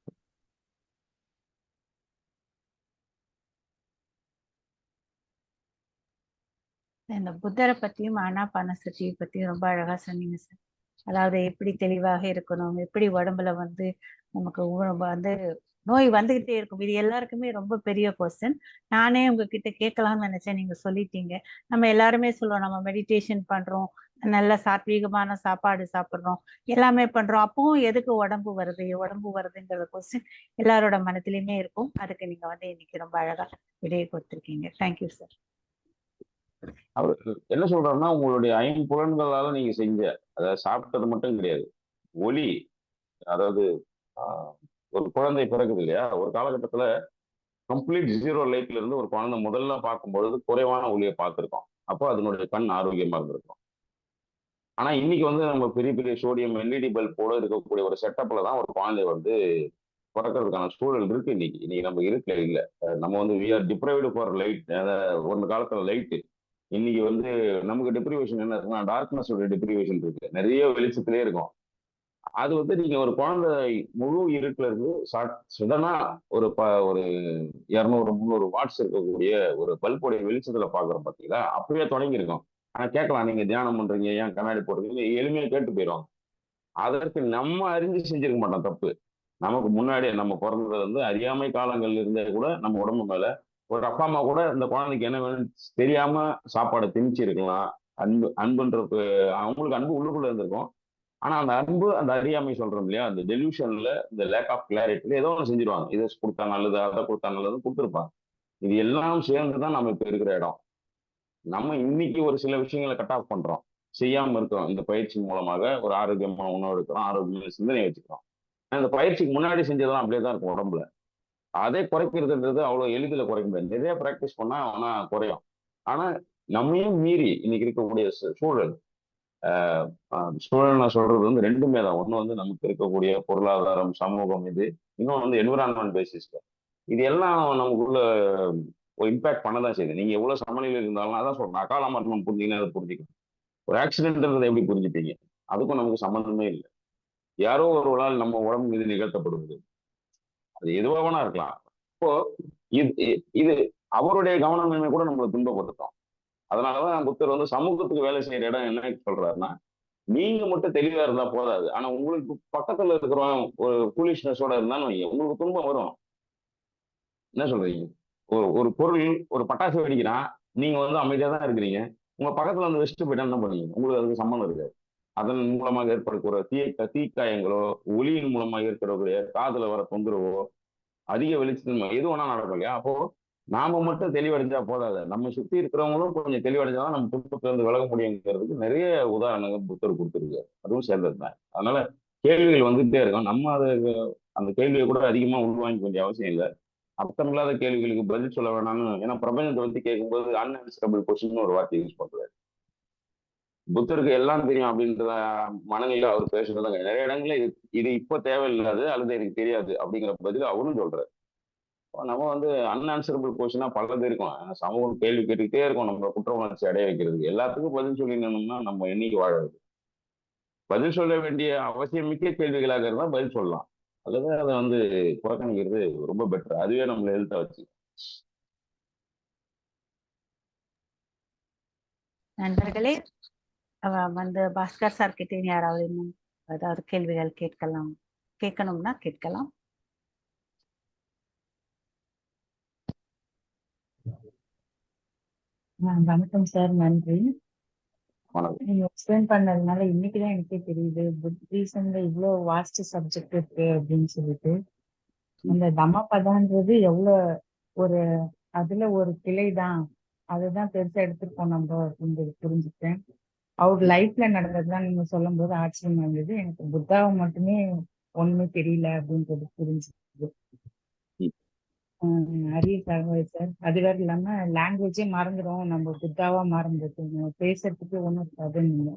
இந்த புத்தரை பத்தியும் ஆனாபானசதியை பத்தியும் ரொம்ப அழகா சொன்னீங்க சார். அதாவது எப்படி தெளிவாக இருக்கணும், எப்படி உடம்புல வந்து நமக்கு வந்து நோய் வந்துகிட்டே இருக்கும். இது எல்லாருக்குமே ரொம்ப பெரிய கொஸ்டின். நானே உங்ககிட்ட கேட்கலாம்னு நினைச்சேன், நீங்க சொல்லிட்டீங்க. நம்ம எல்லாருமே சொல்லுவோம், நம்ம மெடிடேஷன் பண்றோம், நல்ல சாத்வீகமான சாப்பாடு சாப்பிட்றோம், எல்லாமே பண்றோம், அப்பவும் எதுக்கு உடம்பு வருதுங்கிற கொஸ்டின் எல்லாரோட மனத்திலயுமே இருக்கும். அதுக்கு நீங்க வந்து இன்னைக்கு ரொம்ப அழகா விடையை கொடுத்துருக்கீங்க. Thank you sir. அவர் என்ன சொல்றாருன்னா, உங்களுடைய 5 புலன்களால நீங்க செஞ்ச, அதாவது சாப்பிட்டது மட்டும் கிடையாது, ஒலி, அதாவது ஒரு குழந்தை பிறகுது இல்லையா, ஒரு காலகட்டத்துல கம்ப்ளீட் 0 லைட்ல இருந்து ஒரு குழந்தை முதல்ல பார்க்கும்பொழுது குறைவான ஒளியை பார்த்துருக்கோம். அப்போ அதனுடைய கண் ஆரோக்கியமா இருந்திருக்கும். ஆனா இன்னைக்கு வந்து நம்ம பெரிய பெரிய சோடியம் எல்இடி பல்ப் போல இருக்கக்கூடிய ஒரு செட்டப்ல தான் ஒரு குழந்தை வந்து பிறக்கிறதுக்கான சூழல் இருக்கு. இன்னைக்கு நம்ம இருட்டுல இல்லை. நம்ம வந்து we are deprived for light. ஒரு காலத்துல லைட்டு, இன்னைக்கு வந்து நமக்கு டிப்ரிவேஷன் என்ன இருக்குன்னா டார்க்னஸ் டிப்ரிவேஷன் இருக்கு, நிறைய வெளிச்சத்திலே இருக்கும். அது வந்து நீங்க ஒரு குழந்தை முழு இருட்டுல இருந்து சடனா ஒரு 200-300 வாட்ஸ் இருக்கக்கூடிய ஒரு பல்புடைய வெளிச்சத்துல பாக்குறோம் பாத்தீங்களா, அப்பவே தொடங்கி இருக்கும். ஆனா கேட்கலாம், நீங்க தியானம் பண்றீங்க, ஏன் கண்ணாடி போடுறீங்க, எளிமையா கேட்டு போயிடும். அதற்கு நம்ம அறிஞ்சு செஞ்சிருக்க மாட்டோம் தப்பு. நமக்கு முன்னாடியே நம்ம பிறந்தது வந்து அறியாமை காலங்கள்ல இருந்தே கூட நம்ம உடம்பு மேல ஒரு அப்பா அம்மா கூட இந்த குழந்தைக்கு என்ன வேணும்னு தெரியாம சாப்பாடை திணிச்சு இருக்கலாம். அன்புன்றது அவங்களுக்கு அன்பு உள்ளுக்குள்ள இருந்திருக்கும். ஆனா அந்த அன்பு, அந்த அறியாமை சொல்றோம் இல்லையா, அந்த டெலியூஷன்ல, இந்த லேக் ஆஃப் கிளாரிட்டில ஏதோ ஒன்று செஞ்சிருவாங்க. இதை கொடுத்தா நல்லது, அதை கொடுத்தா நல்லதுன்னு கொடுத்துருப்பாங்க. இது எல்லாம் சேர்ந்துதான் நம்ம இப்ப இருக்கிற இடம். நம்ம இன்னைக்கு ஒரு சில விஷயங்களை கட் ஆஃப் பண்றோம். செய்யாம இருக்கிறோம். இந்த பயிற்சி மூலமாக ஒரு ஆரோக்கியமான உணவு எடுக்கிறோம், ஆரோக்கியமான சிந்தனை வச்சுக்கிறோம். அந்த பயிற்சிக்கு முன்னாடி செஞ்சதெல்லாம் அப்படியே தான் இருக்கும் உடம்புல. அதே குறைக்கிறதுன்றது அவ்வளவு எளிதில் குறைக்க முடியாது. நிறைய ப்ராக்டிஸ் பண்ணா ஆனா குறையும். ஆனா நம்மையும் மீறி இன்னைக்கு இருக்கக்கூடிய சூழல், சூழல் நான் சொல்றது வந்து ரெண்டுமே தான். ஒண்ணு வந்து நமக்கு இருக்கக்கூடிய பொருளாதாரம், சமூகம், இன்னொன்று வந்து என்விரான்மெண்ட் பேசிஸ்ல இது எல்லாம் நமக்குள்ள ஒரு இம்பாக்ட் பண்ணதான் செய்யுது. நீங்க எவ்வளவு சமநிலையில் இருந்தாலும் அதான் சொல்றேன், அகால மரணம் புரிஞ்சீங்கன்னா அதை புரிஞ்சுக்கணும். ஒரு ஆக்சிடென்ட்ன்றதை எப்படி புரிஞ்சுப்பீங்க? அதுக்கும் நமக்கு சம்மந்தமே இல்லை. யாரோ ஒரு நாள் நம்ம உடம்பு மீது நிகழ்த்தப்படுவது, அது எதுவாக வேணா இருக்கலாம். இப்போ இது அவருடைய கவனமின்மை கூட நம்மளை துன்பப்படுத்தும். அதனாலதான் புத்தர் வந்து சமூகத்துக்கு வேலை செய்யற இடம் என்ன சொல்றாருன்னா, நீங்க மட்டும் தெளிவா இருந்தா போதாது. ஆனா உங்களுக்கு பக்கத்துல இருக்கிறவன் ஒரு கூலிஷ்னஸோட இருந்தாலும் உங்களுக்கு துன்பம் வரும். என்ன சொல்றீங்க? ஒரு பொருள், ஒரு பட்டாசு வெடிக்கிறான், நீங்க வந்து அமைதியா தான் இருக்கிறீங்க. உங்க பக்கத்துல வந்து வச்சுட்டு போயிட்டா என்ன பண்ணுவீங்க? உங்களுக்கு அதுக்கு சம்மந்தம் இருக்காது. அதன் மூலமாக ஏற்படக்கூடிய தீக்காயங்களோ, ஒளியின் மூலமாக ஏற்படக்கூடிய காதுல வர தொந்தரவோ, அதிக வெளிச்சம் எது வேணா நடக்கும் இல்லையா? அப்போ நாம மட்டும் தெளிவடைஞ்சா போதாது, நம்ம சுத்தி இருக்கிறவங்களும் கொஞ்சம் தெளிவடைஞ்சாதான் நம்ம துன்பத்துல இருந்து விலக முடியுங்கிறதுக்கு நிறைய உதாரணங்கள் புத்தர் கொடுத்துருக்காரு. அதுவும் சேர்ந்தது தான். அதனால கேள்விகள் வந்துகிட்டே இருக்கும். நம்ம அதை அந்த கேள்வியை கூட அதிகமா உள்வாங்கிக்க வேண்டிய அவசியம் இல்லை. அர்த்தமில்லாத கேள்விகளுக்கு பதில் சொல்ல வேணாம்னு, ஏன்னா பிரபஞ்சத்தை பத்தி கேட்கும்போது அன்ஆன்சரபிள் கொஸ்டின் ஒரு வார்த்தை யூஸ் பண்றாரு. புத்தருக்கு எல்லாம் தெரியும் அப்படின்ற மனநிலை அவர் பேசுறதுங்க நிறைய இடங்கள்ல இது இப்ப தேவையில்லாது அல்லது எனக்கு தெரியாது அப்படிங்கிற பதில் அவரும் சொல்றாரு. நம்ம வந்து அன்ஆன்சரபிள் கொஸ்டினா பலது இருக்கும். சமூகம் கேள்வி கேட்டுக்கிட்டே இருக்கும், நம்ம குற்ற உணர்ச்சி அடைய வைக்கிறதுக்கு. எல்லாத்துக்கும் பதில் சொல்லிடணும்னா நம்ம என்னைக்கு வாழறது? பதில் சொல்ல வேண்டிய அவசியம் மிக்க கேள்விகளாக இருந்தால் பதில் சொல்லலாம், அல்லது அதை வந்து புறக்கணிக்கிறது ரொம்ப பெட்டர். அதுவே நம்மளை எழுத்த வச்சு. நண்பர்களே, வந்து பாஸ்கர் சார் கிட்டே யாராவது இன்னும் ஏதாவது கேள்விகள் கேட்கணும்னா கேட்கலாம். வணக்கம் சார், நன்றி. நீங்க எக்ஸ்பிளைன் பண்ணதுனால இன்னைக்குதான் எனக்கே தெரியுது புத்திசம்ல இவ்வளவு வாஸ்ட் சப்ஜெக்ட் இருக்கு அப்படின்னு சொல்லிட்டு. அந்த தம்மபதான்றது எவ்வளவு ஒரு அதுல ஒரு கிளை தான், அதுதான் பெருசா எடுத்துருக்கோம் நம்ம அப்படின்றது புரிஞ்சுட்டேன். அவர் லைஃப்ல நடந்ததுதான் நீங்க சொல்லும் போது ஆச்சரியமா இருந்தது. எனக்கு புத்தாவை மட்டுமே ஒண்ணுமே தெரியல அப்படின்றது புரிஞ்சுது. அரிய தகவல் சார். அது வேற இல்லாம லாங்குவேஜே மறந்துடும், நம்ம புத்தாவா மறந்துட்டு பேசுறதுக்கு ஒண்ணும் இருக்காதுன்னு.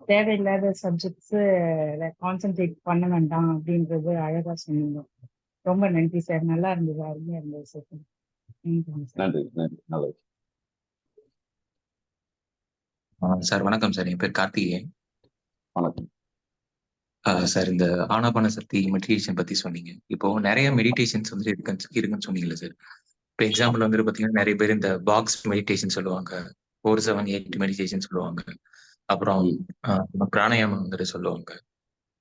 தேவையில்லாத சப்ஜெக்ட்ஸ் கான்சென்ட்ரேட் பண்ண வேண்டாம் அப்படின்றது அழகா சொன்னீங்க. ரொம்ப நன்றி சார், நல்லா இருந்தது, அருமையா இருந்தது சார். நன்றி நன்றி. நல்லது சார். வணக்கம் சார், என் பேர் கார்த்திகேயன். வணக்கம் சார். இந்த ஆனாபான சக்தி மெடிடேஷன் பத்தி சொன்னீங்க. இப்போ நிறைய மெடிடேஷன்ஸ் வந்து இருக்குன்னு சொன்னீங்கல்ல சார். இப்போ எக்ஸாம்பிள் வந்து பாத்தீங்கன்னா நிறைய பேர் இந்த பாக்ஸ் மெடிடேஷன் சொல்லுவாங்க, 4-7-8 மெடிடேஷன் சொல்லுவாங்க, அப்புறம் பிராணாயாமம் வந்துட்டு சொல்லுவாங்க.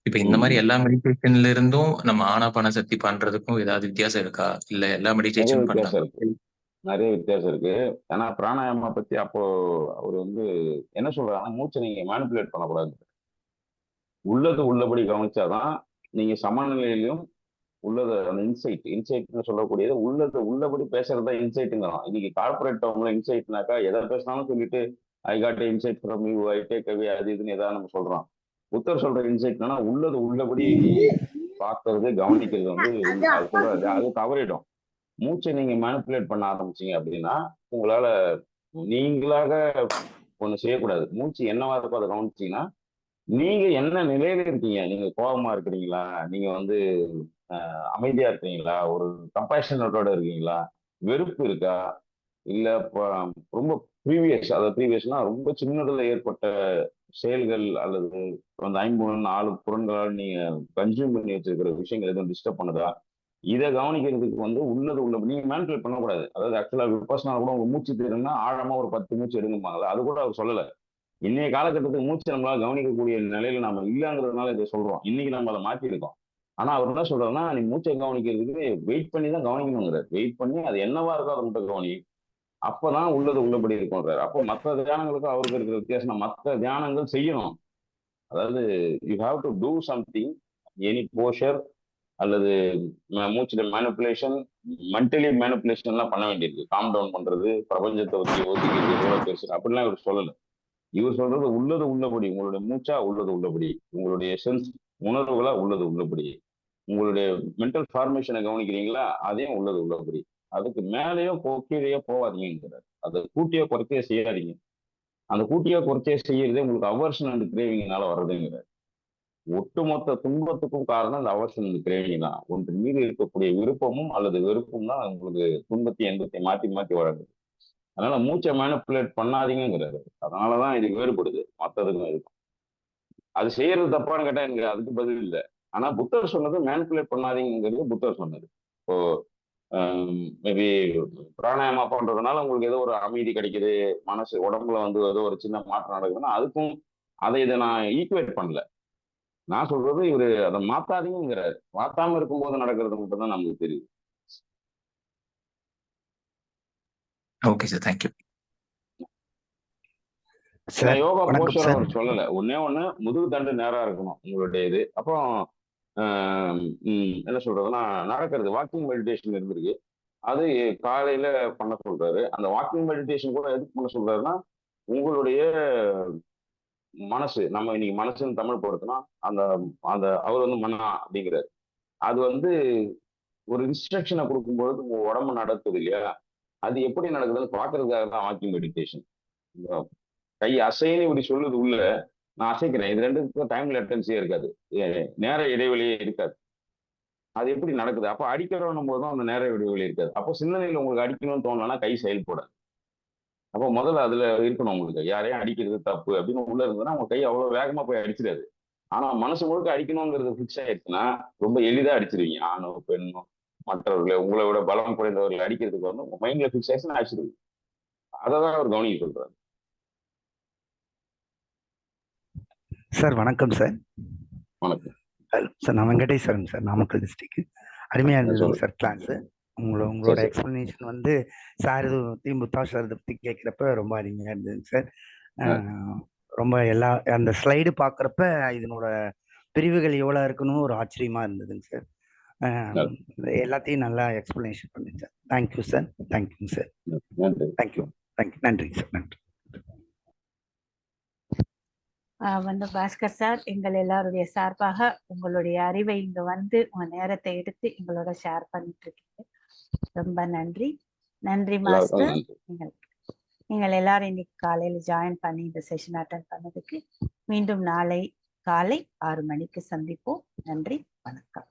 இப்ப இந்த மாதிரி எல்லா மெடிடேஷன்ல இருந்தும் நம்ம ஆனாபான சக்தி பண்றதுக்கும் ஏதாவது வித்தியாசம் இருக்கா, இல்ல எல்லா மெடிடேஷன் வித்தியாசம் இருக்கு? நிறைய வித்தியாசம் இருக்கு. ஏன்னா பிராணாயாமா பத்தி அப்போ அவர் வந்து என்ன சொல்றாங்க, மூச்சை நீங்க மேனிபுலேட் பண்ணக்கூடாது, உள்ளது உள்ளபடி கவனிச்சாதான் நீங்க சமநிலையிலும் உள்ளது. அந்த இன்சைட்னு சொல்லக்கூடியது உள்ளது உள்ளபடி பேசுறது தான் இன்சைட்டுங்கிறோம். இன்னைக்கு கார்பரேட் அவங்கள இன்சைட்னாக்கா எதை பேசினாலும் சொல்லிட்டு I got inside from you, I take away, அது இதுன்னு ஏதாவது நம்ம சொல்றோம். புத்தர் சொல்ற இன்சைட்னா உள்ளது உள்ளபடி பார்க்கறது, கவனிக்கிறது வந்து அது சொல்றது, அது தவறிடும். மூச்சை நீங்க மேனிபுலேட் பண்ண ஆரம்பிச்சீங்க அப்படின்னா உங்களால நீங்களாக ஒண்ணு செய்யக்கூடாது. மூச்சு என்னவா இருக்கோ அதை கவனிச்சீங்கன்னா நீங்க என்ன நிலையில இருக்கீங்க, நீங்க கோபமா இருக்கிறீங்களா, நீங்க வந்து அமைதியா இருக்கீங்களா, ஒரு கம்பேஷனோட இருக்கீங்களா, வெறுப்பு இருக்கா, இல்ல ரொம்ப ப்ரீவியஸ்னா ரொம்ப சின்னதுல ஏற்பட்ட செயல்கள் அல்லது அந்த 5 புலன்களால் நீங்க கன்சியூம் பண்ணி வச்சிருக்கிற விஷயங்கள் எதுவும் டிஸ்டர்ப் பண்ணுதா, இதை கவனிக்கிறதுக்கு வந்து உள்ளது நீங்க மேனிபுலேட் பண்ணக்கூடாது. அதாவது ஆக்சுவலா விபஸ்ஸனா கூட உங்க மூச்சு தெரியும்னா ஆழமா ஒரு 10 மூச்சு எடுங்குமாங்களா, அது கூட அவர் சொல்லலை. இன்னைய காலகட்டத்துக்கு மூச்சு நம்மளால கவனிக்கக்கூடிய நிலையில நம்ம இல்லைங்கிறதுனால இதை சொல்றோம். இன்னைக்கு நம்ம அதை மாற்றிருக்கோம். ஆனா அவர் என்ன சொல்றாருன்னா, நீ மூச்சை கவனிக்கிறதுக்கு வெயிட் பண்ணி தான் கவனிக்கணுங்கிறார். வெயிட் பண்ணி அது என்னவா இருக்கோ அதை மட்டும் கவனி, அப்பதான் உள்ளது உள்ளபடி இருக்கும்ன்றாரு. அப்போ மற்ற தியானங்களுக்கும் அவருக்கு இருக்கிற வித்தியாசம், மற்ற தியானங்கள் செய்யணும். அதாவது you have to do something, any posture அல்லது மூச்சுல மேனிபுலேஷன், மென்டலி மேனிபுலேஷன் எல்லாம் பண்ண வேண்டியிருக்கு. காம் டவுன் பண்றது, பிரபஞ்சத்தை பத்தி யோசிக்கிறது, எவ்வளவு பெருசு அப்படிலாம் இவர் சொல்லலை. இவர் சொல்றது உள்ளது உள்ளபடி, உங்களுடைய மூச்சா உள்ளது உள்ளபடி, உங்களுடைய சென்ஸ் உணர்வுகளா உள்ளது உள்ளபடி, உங்களுடைய மென்டல் ஃபார்மேஷனை கவனிக்கிறீங்களா அதையும் உள்ளது உள்ளபடி, அதுக்கு மேலேயோ கீழேயோ போகாதீங்கிறார். அதை கூட்டியோ குறைச்சே செய்யாதீங்க. அந்த கூட்டியோ குறைச்சே செய்யறதே உங்களுக்கு அவர்ஷன் அண்ட் கிரேவிங்னால வர்றதுங்கிறார். ஒட்டுமொத்த துன்பத்துக்கும் காரணம் இந்த அவர்ஷன் அண்ட் கிரேவிங் தான். ஒன்று மீது இருக்கக்கூடிய விருப்பமும் அல்லது வெறுப்பும் தான் உங்களுக்கு துன்பத்தை எந்தத்தை மாற்றி மாற்றி வழங்குது. அதனால மூச்சை மேனிப்புலேட் பண்ணாதீங்கிறாரு. அதனாலதான் இது வேறுபடுது மற்றதுக்கும் இருக்கும். அது செய்யறது தப்பான்னு கேட்டா எனக்கு அதுக்கு பதில் இல்லை. ஆனா புத்தர் சொன்னது மேனிப்புலேட் பண்ணாதீங்கிறது புத்தர் சொன்னது. இப்போ மேபி பிராணாயாமா பண்றதுனால உங்களுக்கு ஏதோ ஒரு அமைதி கிடைக்குது, மனசு உடம்புல வந்து ஏதோ ஒரு சின்ன மாற்றம் நடக்குதுன்னா அதுக்கும் இதை நான் ஈக்குவேட் பண்ணல. நான் சொல்றது இவரு அதை மாத்தாதீங்கிறாரு. மாத்தாம இருக்கும்போது நடக்கிறது மட்டும் தான் நமக்கு தெரியுது. Okay sir, thank you. Yoga poster அவர் சொல்லல. ஒண்ணு முதுகு தண்டு நேரா இருக்கணும் உங்களுடைய இது. அப்புறம் என்ன சொல்றதுன்னா நடக்கிறது வாக்கிங் மெடிடேஷன் இருந்திருக்கு. அது காலையில பண்ண சொல்றாரு. அந்த வாக்கிங் மெடிடேஷன் கூட எதுக்கு பண்ண சொல்றாருன்னா உங்களுடைய மனசு, நம்ம இன்னைக்கு மனசுன்னு தமிழ் பொறுத்தனா அந்த அந்த அவர் வந்து மன்னா அப்படிங்கிறாரு. அது வந்து ஒரு இன்ஸ்ட்ரக்ஷனை கொடுக்கும்போது உங்க உடம்பு நடக்குது இல்லையா, அது எப்படி நடக்குதுன்னு பாக்குறதுக்காக தான் வாக்கிங் மெடிடேஷன். கை அசைன்னு இப்படி சொல்லுது உள்ள, நான் அசைக்கிறேன். இது ரெண்டுக்கும் டைம் லேட்டன்சியே இருக்காது, நேர இடைவெளியே இருக்காது. அது எப்படி நடக்குது? அப்போ அடிக்கிறோம் போதும் அந்த நேர இடைவெளி இருக்காது. அப்போ சிந்தனையில் உங்களுக்கு அடிக்கணும்னு தோணலன்னா கை செயல்படாது. அப்போ முதல்ல அதுல இருக்கணும் உங்களுக்கு யாரையும் அடிக்கிறது தப்பு அப்படின்னு உள்ள இருந்ததுன்னா உங்க கை அவ்வளவு வேகமா போய் அடிச்சிடாது. ஆனா மனசு முழுக்க அடிக்கணுங்கிறது ஃபிக்ஸ் ஆயிடுச்சுன்னா ரொம்ப எளிதா அடிச்சிருவீங்க. ஆணோ பெண்ணோ மற்றவர்களை உங்களை விட பலம் குறைந்தவர்களை அடிக்கிறதுக்கு வந்து உங்க மைண்ட்ல ஃபிக்ஸ் ஆயிடுச்சுன்னா அடிச்சிருவீங்க. அதை தான் அவர் கவனிக்க சொல்றாரு. சார் வணக்கம் சார். வணக்கம் சார். நான் வெங்கடேஸ்வரன் சார், நாமக்கல் டிஸ்ட்ரிக்ட். அருமையா இருந்ததுங்க சார் கிளாஸ். உங்களோட எக்ஸ்பிளனேஷன் வந்து சார் புத்தா சார் இதை பத்தி கேட்குறப்ப ரொம்ப அருமையா இருந்ததுங்க சார். ரொம்ப அந்த ஸ்லைடு பார்க்குறப்ப இதனோட பிரிவுகள் எவ்வளோ இருக்குன்னு ஒரு ஆச்சரியமா இருந்ததுங்க சார். எல்லாத்தையும் நல்லா எக்ஸ்பிளனேஷன் பண்ணுங்க சார். Thank you sir. தேங்க்யூங்க சார். தேங்க்யூ. நன்றிங்க சார். நன்றி. பாஸ்கர் சார், எங்கள் எல்லாருடைய சார்பாக உங்களுடைய அறிவை இங்க வந்து உங்க நேரத்தை எடுத்து எங்களோட ஷேர் பண்ணிட்டு இருக்கீங்க. ரொம்ப நன்றி. நன்றி மாஸ்டர். நீங்கள் எல்லாரும் இன்னைக்கு காலையில ஜாயின் பண்ணி இந்த செஷன் அட்டெண்ட் பண்ணதுக்கு. மீண்டும் நாளை காலை 6 மணிக்கு சந்திப்போம். நன்றி, வணக்கம்.